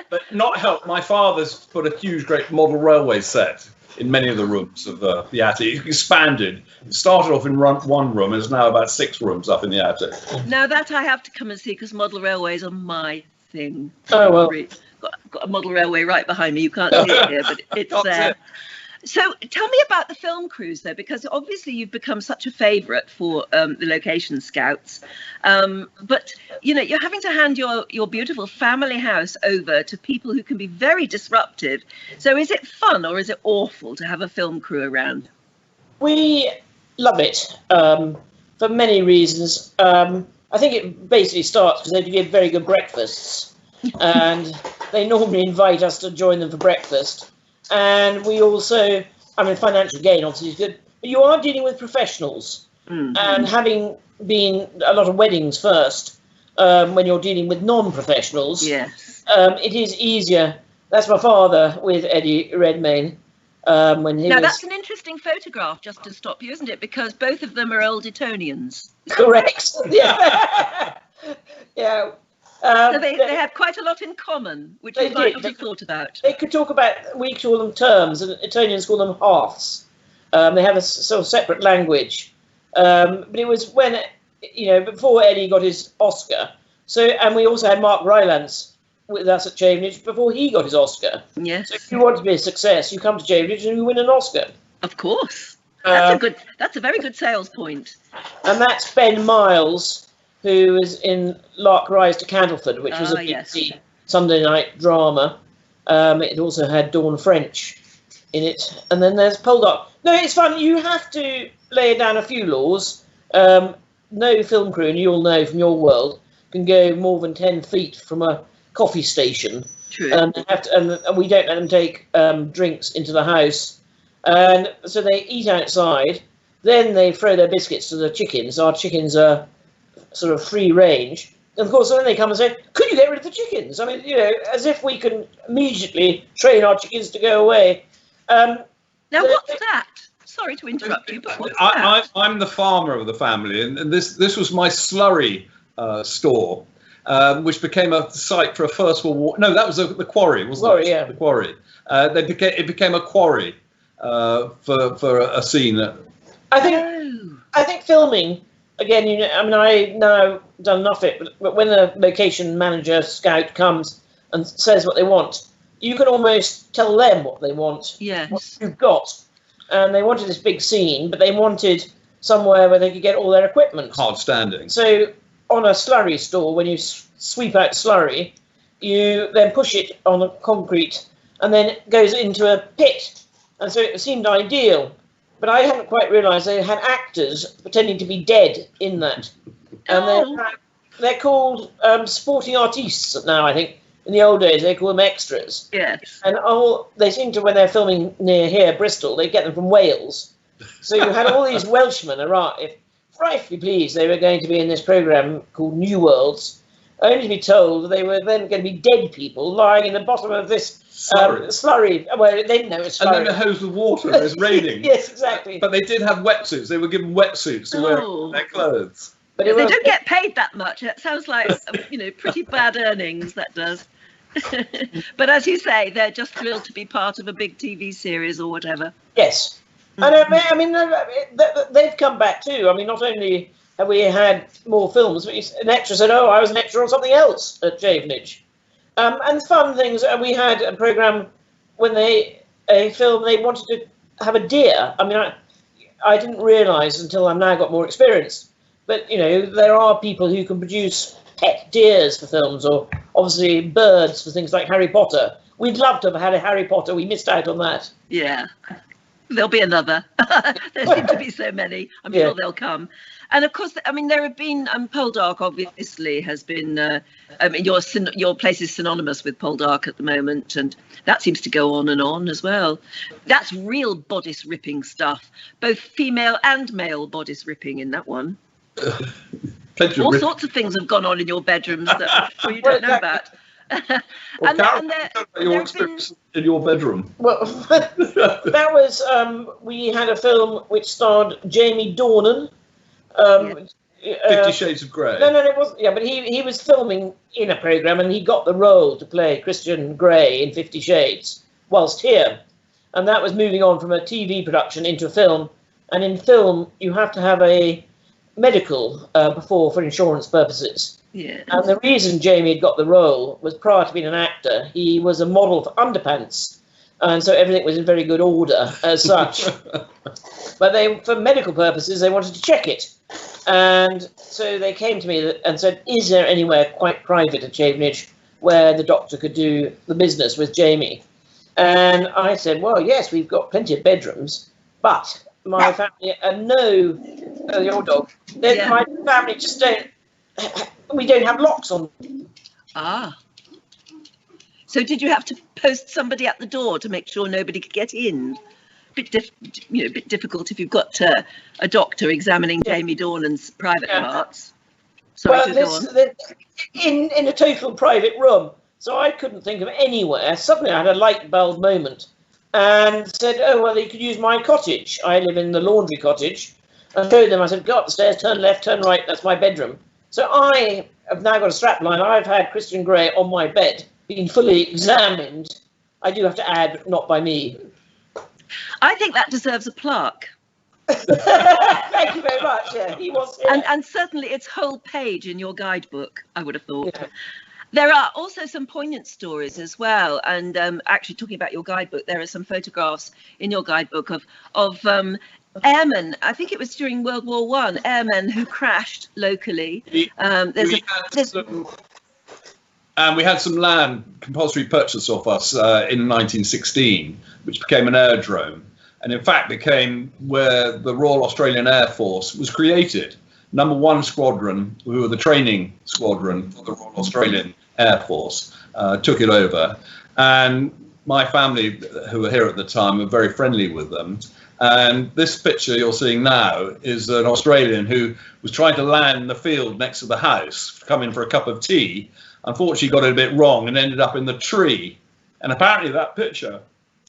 But not help. My father's put a huge, great model railway set in many of the rooms of the attic. It expanded. It started off in one room, and is now about 6 rooms up in the attic. Now that I have to come and see, because model railways are my thing. Oh, well. Got a model railway right behind me. You can't see it here, but it's there. So tell me about the film crews, though, because obviously you've become such a favourite for the location scouts. But, you know, you're having to hand your beautiful family house over to people who can be very disruptive. So is it fun or is it awful to have a film crew around? We love it for many reasons. I think it basically starts because they give very good breakfasts, and they normally invite us to join them for breakfast. And we also, I mean, financial gain obviously is good, but you are dealing with professionals. And having been a lot of weddings first, when you're dealing with non-professionals, Yes. it is easier. That's my father with Eddie Redmayne. When he Now, was that's an interesting photograph, just to stop you, isn't it? Because both of them are old Etonians. correct. Yeah. Yeah. So they had quite a lot in common, which They you might did. not have thought about. They could talk about, we call them terms, and Etonians call them hearths. They have a sort of separate language. But it was when, you know, before Eddie got his Oscar. So, and we also had Mark Rylance with us at Chavenage before he got his Oscar. Yes. So if you want to be a success, you come to Chavenage and you win an Oscar. Of course. That's a very good sales point. And that's Ben Miles, who is in Lark Rise to Candleford, which was a yes. BBC Sunday night drama. It also had Dawn French in it. And then there's Poldark. No, it's fun. You have to lay down a few laws. No film crew, and you'll know from your world, can go more than 10 feet from a coffee station. True. And we don't let them take drinks into the house. And so they eat outside. Then they throw their biscuits to the chickens. Our chickens are sort of free range. And of course, then they come and say, could you get rid of the chickens? I mean, you know, as if we can immediately train our chickens to go away. Now, what's that? Sorry to interrupt you, but what's that? I'm the farmer of the family, and this was my slurry store, which became a site for a First World War. No, that was the quarry, wasn't it? Yeah. The quarry. It became a quarry for a scene. I think filming, again, you know, I mean, I now done enough of it, but when the location manager scout comes and says what they want, you can almost tell them what they want. Yes. What you've got. And they wanted this big scene, but they wanted somewhere where they could get all their equipment. Hard standing. So on a slurry store, when you sweep out slurry, you then push it on the concrete and then it goes into a pit. And so it seemed ideal. But I hadn't quite realised they had actors pretending to be dead in that. And they're called sporting artistes now, I think. In the old days, they call them extras. Yes. And they seem to, when they're filming near here, Bristol, they get them from Wales. So you had all these Welshmen arrive, frightfully pleased they were going to be in this programme called New Worlds, only to be told that they were then going to be dead people lying in the bottom of this slurry. Well, they didn't know it was slurry. And then they're hosed with water and it's raining. Yes, exactly. But they did have wetsuits. They were given wetsuits to wear on their clothes. But They don't get paid that much. It sounds like, you know, pretty bad earnings, that does. But as you say, they're just thrilled to be part of a big TV series or whatever. Yes. And I mean, they've come back too. I mean, not only have we had more films, but an extra said, oh, I was an extra on something else at Chavenage. And fun things, we had a programme when they wanted to have a deer. I mean, I didn't realise until I've now got more experience. But, you know, there are people who can produce pet deers for films, or obviously birds for things like Harry Potter. We'd love to have had a Harry Potter. We missed out on that. Yeah, there'll be another. There seem to be so many. I'm sure they'll come. And of course, I mean, there have been Poldark obviously has been. I mean, your place is synonymous with Poldark at the moment, and that seems to go on as well. That's real bodice ripping stuff, both female and male bodice ripping in that one. All sorts of things have gone on in your bedrooms that I'm sure you don't know about. Your experience in your bedroom. Well, that was we had a film which starred Jamie Dornan. 50 Shades of Grey. No, it wasn't. Yeah, but he was filming in a programme and he got the role to play Christian Grey in 50 Shades whilst here. and that was moving on from a TV production into a film. And in film, you have to have a medical before for insurance purposes. Yeah. And the reason Jamie had got the role was prior to being an actor, he was a model for underpants. And so everything was in very good order as such. But for medical purposes, they wanted to check it. And so they came to me and said, is there anywhere quite private at Chavenage where the doctor could do the business with Jamie? And I said, well, yes, we've got plenty of bedrooms, but my family, your dog, my family just we don't have locks on. Ah. So did you have to post somebody at the door to make sure nobody could get in? Bit difficult if you've got a doctor examining Jamie Dornan's private parts. Sorry, in a total private room. So I couldn't think of anywhere. Suddenly I had a light bulb moment and said, oh, well, you could use my cottage. I live in the laundry cottage. I showed them, I said, go up the stairs, turn left, turn right, that's my bedroom. So I have now got a strap line. I've had Christian Grey on my bed, being fully examined. I do have to add, not by me. I think that deserves a plaque. Thank you very much. Yeah, he was. Yeah. And certainly its whole page in your guidebook, I would have thought. Yeah. There are also some poignant stories as well. And actually, talking about your guidebook, there are some photographs in your guidebook of airmen. I think it was during World War I. Airmen who crashed locally. We had some land compulsory purchase off us in 1916, which became an aerodrome, and in fact became where the Royal Australian Air Force was created. Number 1 Squadron, who were the training squadron for the Royal Australian Air Force, took it over. And my family, who were here at the time, were very friendly with them. And this picture you're seeing now is an Australian who was trying to land in the field next to the house, coming for a cup of tea. Unfortunately, got it a bit wrong and ended up in the tree. And apparently that picture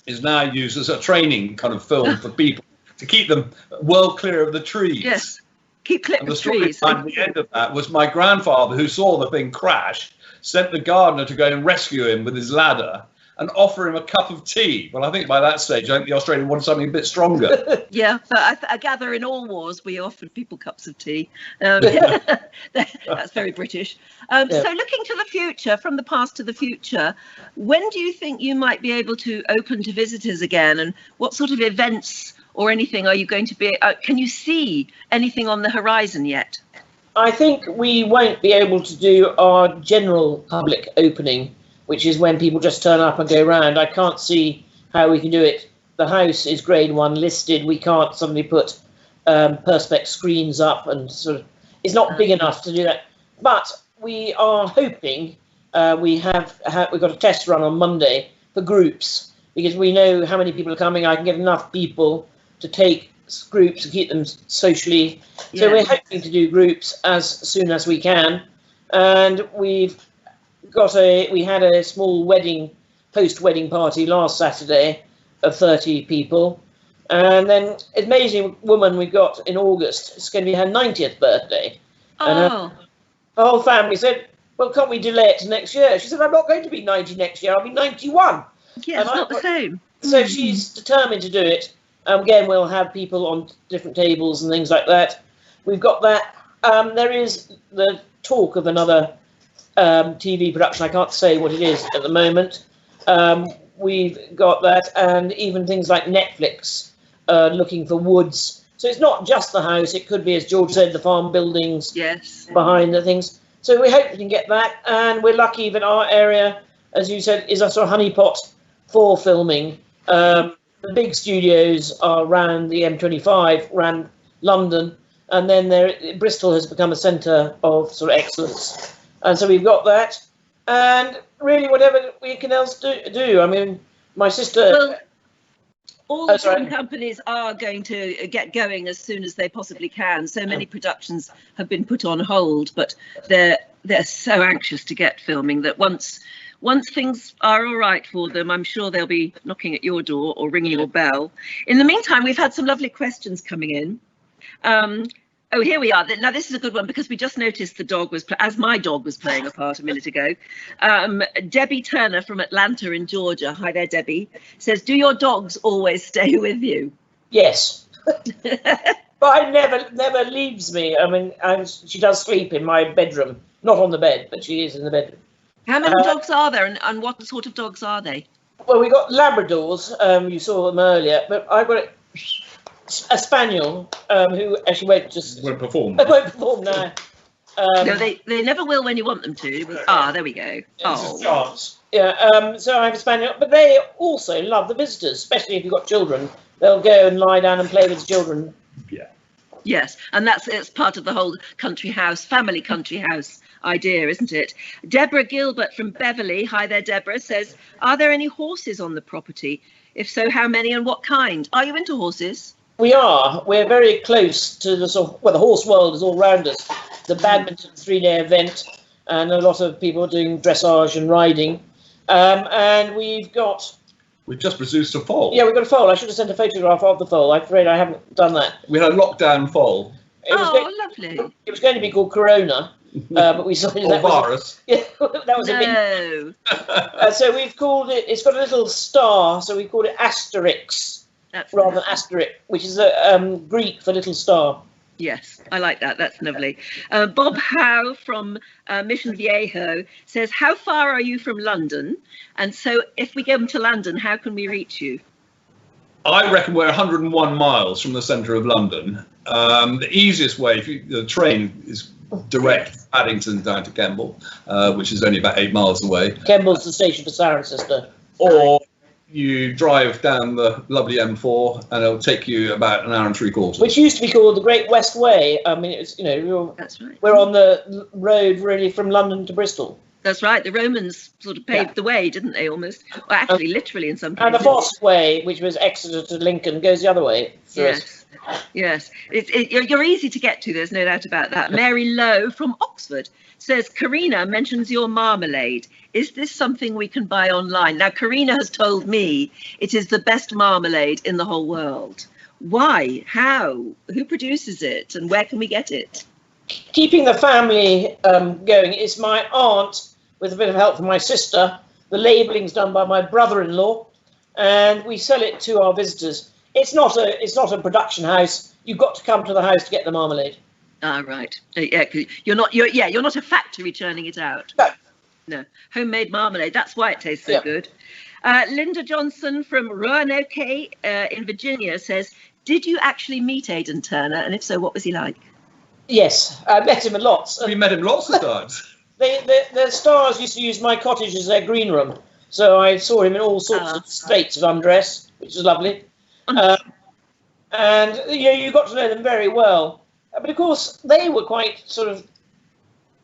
is now used as a training kind of film for people to keep them well clear of the trees. Yes, keep clear of the trees. And the end of that was my grandfather, who saw the thing crash, sent the gardener to go and rescue him with his ladder and offer him a cup of tea. Well, I think by that stage, I think the Australian wanted something a bit stronger. Yeah, but I gather in all wars, we offered people cups of tea. That's very British. So looking to the future, from the past to the future, when do you think you might be able to open to visitors again? And what sort of events or anything are you going to be? Can you see anything on the horizon yet? I think we won't be able to do our general public opening, which is when people just turn up and go round. I can't see how we can do it. The house is grade 1 listed. We can't suddenly put perspex screens up and sort of, it's not big enough to do that. But we are hoping we've got a test run on Monday for groups, because we know how many people are coming. I can get enough people to take groups and keep them socially. Yeah. So we're hoping to do groups as soon as we can. And we had a small post-wedding party last Saturday of 30 people. And then an amazing woman we've got in August, it's going to be her 90th birthday. Oh. And the whole family said, well, can't we delay it to next year? She said, I'm not going to be 90 next year, I'll be 91. Yeah, it's not the same. So she's determined to do it. Again, we'll have people on different tables and things like that. We've got that. There is the talk of another TV production. I can't say what it is at the moment. We've got that, and even things like Netflix looking for woods. So it's not just the house. It could be, as George said, the farm buildings behind the things. So we hope we can get that, and we're lucky that our area, as you said, is a sort of honeypot for filming. The big studios are around the M25, around London, and then Bristol has become a centre of sort of excellence. And so we've got that, and really whatever we can else do. I mean, my sister... Well, all the film companies are going to get going as soon as they possibly can. So many productions have been put on hold, but they're so anxious to get filming that once things are all right for them, I'm sure they'll be knocking at your door or ringing your bell. In the meantime, we've had some lovely questions coming in. Oh, here we are. Now, this is a good one because we just noticed the dog was, as my dog was playing a part a minute ago. Debbie Turner from Atlanta in Georgia, hi there, Debbie, says, do your dogs always stay with you? Yes. But I never leaves me. I mean, she does sleep in my bedroom, not on the bed, but she is in the bedroom. How many dogs are there, and what sort of dogs are they? Well, we got Labradors. You saw them earlier, but I've got a spaniel who actually won't perform. Won't perform now. No, they never will when you want them to. There we go. Yeah. So I have a spaniel, but they also love the visitors, especially if you've got children. They'll go and lie down and play with the children. Yeah. Yes, and it's part of the whole country house, family country house idea, isn't it? Deborah Gilbert from Beverley, hi there, Deborah, says, are there any horses on the property? If so, how many and what kind? Are you into horses? We are. We're very close to the the horse world is all round us. The badminton 3-day event, and a lot of people doing dressage and riding. And we've just produced a foal. Yeah, we've got a foal. I should have sent a photograph of the foal. I'm afraid I haven't done that. We had a lockdown foal. Lovely. It was going to be called Corona, but we decided that virus. That was a bit. So we've called it. It's got a little star, so we called it Asterix rather than Asterisk, which is a Greek for little star. Yes, I like that. That's lovely. Bob Howe from Mission Viejo says, how far are you from London? And so if we go to London, how can we reach you? I reckon we're 101 miles from the centre of London. The easiest way, the train is direct Paddington down to Kemble, which is only about 8 miles away. Kemble's the station for Cirencester. Or you drive down the lovely M4 and it'll take you about an hour and 3/4. Which used to be called the Great West Way. I mean, it's, that's right. We're on the road really from London to Bristol. That's right. The Romans sort of paved the way, didn't they, almost? Well, actually, literally in some cases. And the Foss Way, which was Exeter to Lincoln, goes the other way. Yes. Yes. You're easy to get to, there's no doubt about that. Mary Lowe from Oxford says, Karina mentions your marmalade. Is this something we can buy online? Now, Karina has told me it is the best marmalade in the whole world. Why? How? Who produces it? And where can we get it? Keeping the family going is my aunt, with a bit of help from my sister. The labelling's done by my brother-in-law, and we sell it to our visitors. It's not a production house. You've got to come to the house to get the marmalade. Ah, right. Yeah, you're not a factory churning it out. No, homemade marmalade. That's why it tastes so good. Linda Johnson from Roanoke in Virginia says, did you actually meet Aidan Turner? And if so, what was he like? Yes, I met him lots. We met him lots of times. The stars used to use my cottage as their green room. So I saw him in all sorts of states of undress, which is lovely. And you got to know them very well. But of course, they were quite sort of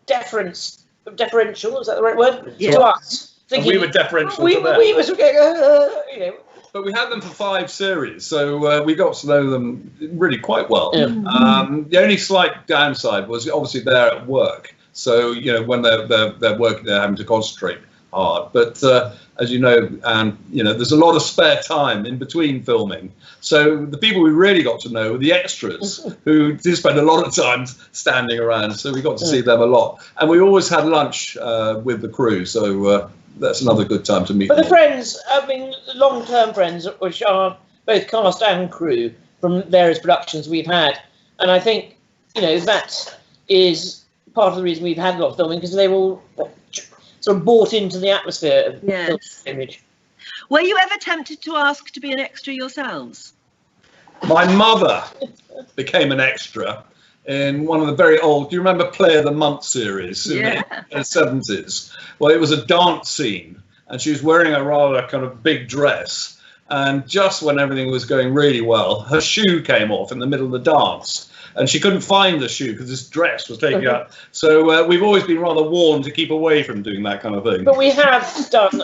deferential, is that the right word? Yeah. To us. Thinking, and we were deferential to them. We were sort of But we had them for 5 series, so we got to know them really quite well. Yeah. The only slight downside was obviously they're at work. So, when they're working, they're having to concentrate hard. But as you know, and there's a lot of spare time in between filming. So the people we really got to know were the extras, who did spend a lot of time standing around. So we got to see them a lot. And we always had lunch with the crew. So that's another good time to meet them. But the friends, I mean, long-term friends, which are both cast and crew from various productions we've had. And I think, that is part of the reason we've had a lot of filming, because they all sort of bought into the atmosphere of the image. Were you ever tempted to ask to be an extra yourselves? My mother became an extra in one of the very old, do you remember Play of the Month series in the 70s? Well, it was a dance scene, and she was wearing a rather kind of big dress, and just when everything was going really well, her shoe came off in the middle of the dance, and she couldn't find the shoe because this dress was taking up. So we've always been rather warned to keep away from doing that kind of thing. But we have done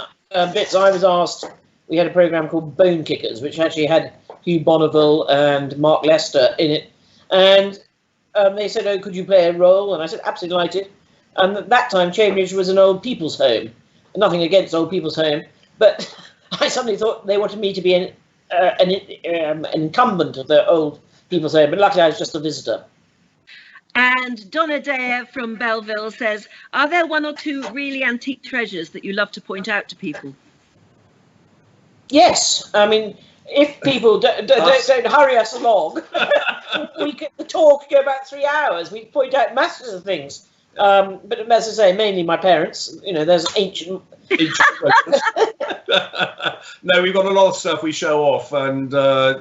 bits. I was asked, we had a programme called Bone Kickers, which actually had Hugh Bonneville and Mark Lester in it, and they said, oh, could you play a role? And I said, absolutely delighted. And at that time, Chavenage was an old people's home. Nothing against old people's home, but I suddenly thought they wanted me to be an incumbent of the old people's home, but luckily I was just a visitor. And Donna Dare from Belleville says, are there one or two really antique treasures that you love to point out to people? Yes, I mean, if people don't hurry us along, the tour could go about 3 hours. We point out masses of things. But as I say, mainly my parents. You know, there's ancient. No, we've got a lot of stuff we show off, and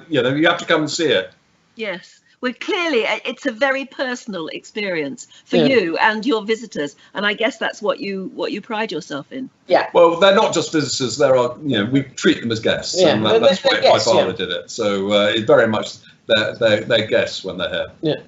you know, you have to come and see it. Yes. Well, clearly, it's a very personal experience for you and your visitors, and I guess that's what you pride yourself in. Yeah. Well, they're not just visitors; we treat them as guests, and that's why my father did it. So it's very much they're guests when they're here. Yeah.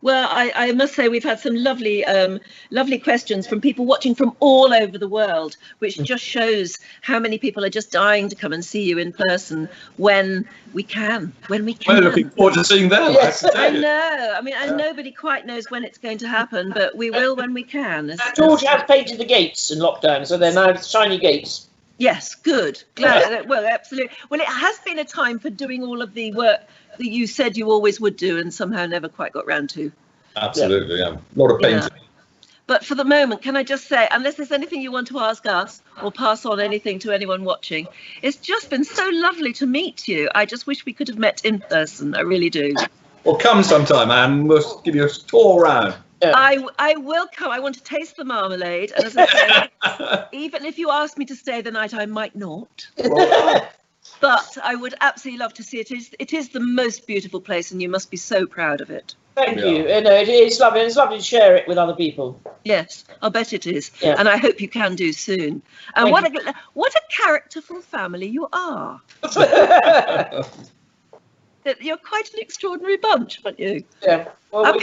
Well, I must say we've had some lovely questions from people watching from all over the world, which just shows how many people are just dying to come and see you in person when we can. We're looking forward to seeing them. Yes. I know. I mean, and nobody quite knows when it's going to happen, but we will when we can. George has painted the gates in lockdown, so they're now shiny gates. Yes, good. Glad. Well, absolutely. Well, it has been a time for doing all of the work that you said you always would do and somehow never quite got round to. Absolutely, yeah. A lot of painting. Yeah. But for the moment, can I just say, unless there's anything you want to ask us or pass on anything to anyone watching, it's just been so lovely to meet you. I just wish we could have met in person. I really do. Well, come sometime, Anne. We'll give you a tour around. Yeah. I will come. I want to taste the marmalade. And as I say, even if you ask me to stay the night, I might not. But I would absolutely love to see it. It is the most beautiful place, and you must be so proud of it. Thank you. No, it is lovely. It's lovely to share it with other people. Yes, I'll bet it is. Yeah. And I hope you can do soon. And what a characterful family you are. You're quite an extraordinary bunch, aren't you? Yeah. Well, I'll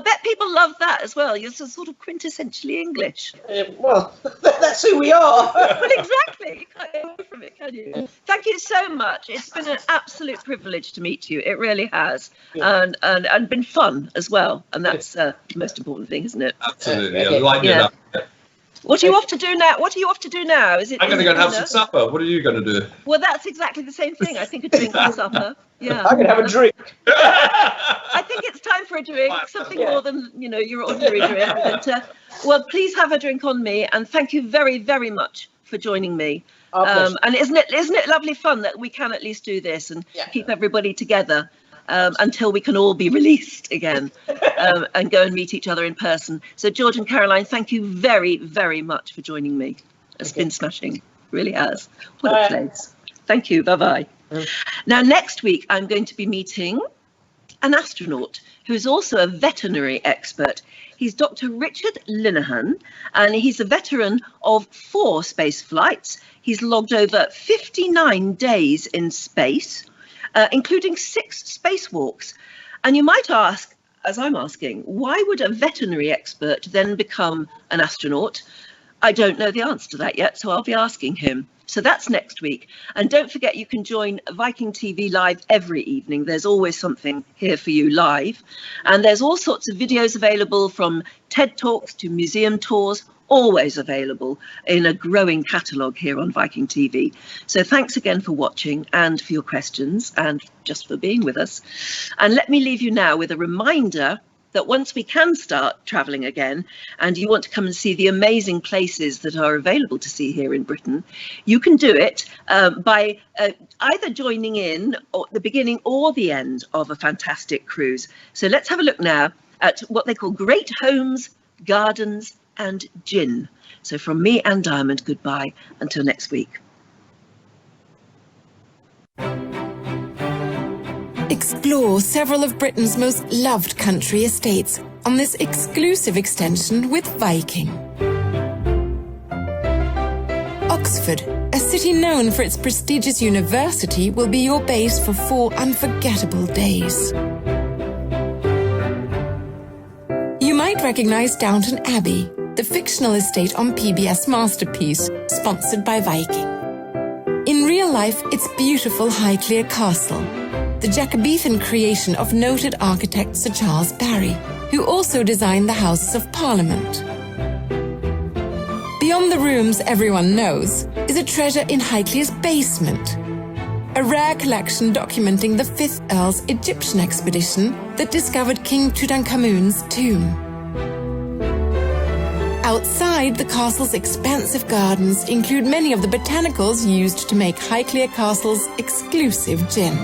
bet people love that as well. You're sort of quintessentially English. Well, that's who we are. Well, exactly. You can't get away from it, can you? Thank you so much. It's been an absolute privilege to meet you. It really has, and been fun as well. And that's the most important thing, isn't it? Absolutely. Enough. What are you off to do now? Is it? I'm going to go and have some supper. What are you going to do? Well, that's exactly the same thing. I think a drink and supper. Yeah. I'm going to have a drink. I think it's time for a drink, something more than your ordinary drink. But, well, please have a drink on me, and thank you very, very much for joining me. And isn't it lovely fun that we can at least do this and keep everybody together until we can all be released again and go and meet each other in person. So George and Caroline, thank you very, very much for joining me. It's been smashing, really has. What a place. Thank you. Bye-bye. Now, next week, I'm going to be meeting an astronaut who is also a veterinary expert. He's Dr. Richard Linehan, and he's a veteran of 4 space flights. He's logged over 59 days in space, including 6 spacewalks. And you might ask, as I'm asking, why would a veterinary expert then become an astronaut? I don't know the answer to that yet, so I'll be asking him. So that's next week. And don't forget, you can join Viking TV live every evening. There's always something here for you live. And there's all sorts of videos available, from TED Talks to museum tours, always available in a growing catalogue here on Viking TV. So thanks again for watching and for your questions and just for being with us. And let me leave you now with a reminder that once we can start travelling again, and you want to come and see the amazing places that are available to see here in Britain, you can do it by either joining in at the beginning or the end of a fantastic cruise. So let's have a look now at what they call Great Homes, Gardens and Gin. So from me, Anne Diamond, goodbye until next week. Explore several of Britain's most loved country estates on this exclusive extension with Viking. Oxford, a city known for its prestigious university, will be your base for 4 unforgettable days. You might recognise Downton Abbey, the fictional estate on PBS Masterpiece, sponsored by Viking. In real life, it's beautiful Highclere Castle, the Jacobean creation of noted architect Sir Charles Barry, who also designed the Houses of Parliament. Beyond the rooms everyone knows is a treasure in Highclere's basement. a rare collection documenting the 5th Earl's Egyptian expedition that discovered King Tutankhamun's tomb. Outside, the castle's expansive gardens include many of the botanicals used to make Highclere Castle's exclusive gin.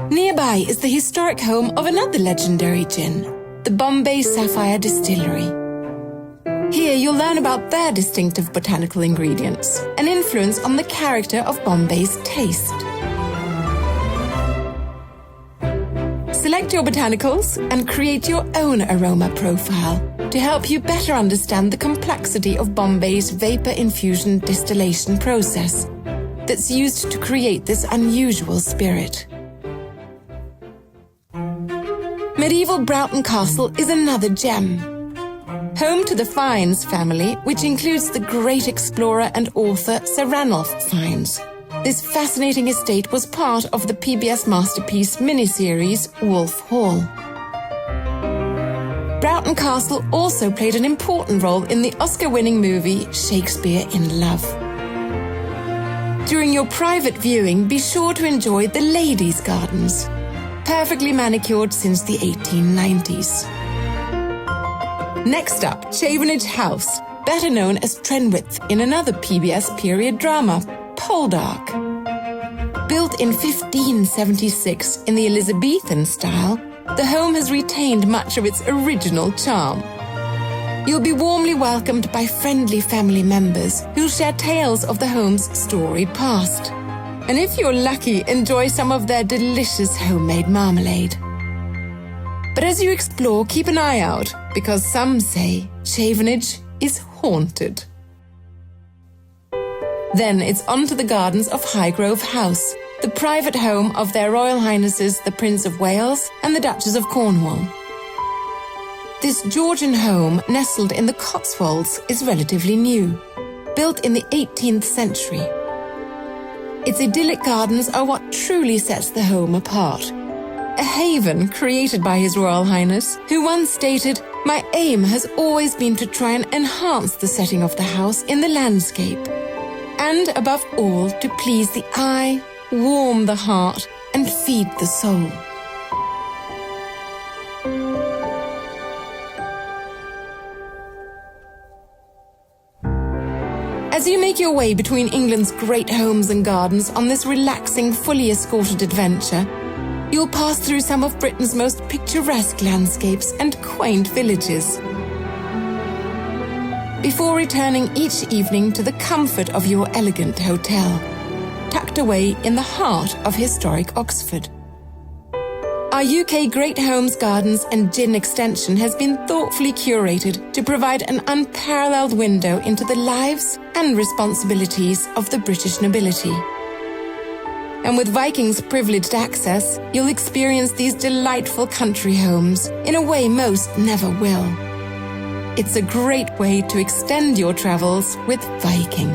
Nearby is the historic home of another legendary gin, the Bombay Sapphire Distillery. Here you'll learn about their distinctive botanical ingredients and influence on the character of Bombay's taste. Select your botanicals and create your own aroma profile to help you better understand the complexity of Bombay's vapor infusion distillation process that's used to create this unusual spirit. Medieval Broughton Castle is another gem. Home to the Fiennes family, which includes the great explorer and author Sir Ranulph Fiennes. This fascinating estate was part of the PBS masterpiece miniseries Wolf Hall. Broughton Castle also played an important role in the Oscar-winning movie Shakespeare in Love. During your private viewing, be sure to enjoy the ladies' gardens, perfectly manicured since the 1890s. Next up, Chavenage House, better known as Trenwith in another PBS period drama, Poldark. Built in 1576 in the Elizabethan style, the home has retained much of its original charm. You'll be warmly welcomed by friendly family members who'll share tales of the home's storied past. And if you're lucky, enjoy some of their delicious homemade marmalade. But as you explore, keep an eye out, because some say Chavenage is haunted. Then it's on to the gardens of Highgrove House, the private home of their Royal Highnesses the Prince of Wales and the Duchess of Cornwall. This Georgian home, nestled in the Cotswolds, is relatively new, built in the 18th century. Its idyllic gardens are what truly sets the home apart. A haven created by His Royal Highness, who once stated, "My aim has always been to try and enhance the setting of the house in the landscape, and above all, to please the eye, warm the heart, and feed the soul." As you make your way between England's great homes and gardens on this relaxing, fully escorted adventure, you'll pass through some of Britain's most picturesque landscapes and quaint villages, before returning each evening to the comfort of your elegant hotel, tucked away in the heart of historic Oxford. Our UK Great Homes Gardens and Gin extension has been thoughtfully curated to provide an unparalleled window into the lives and responsibilities of the British nobility. And with Viking's privileged access, you'll experience these delightful country homes in a way most never will. It's a great way to extend your travels with Viking.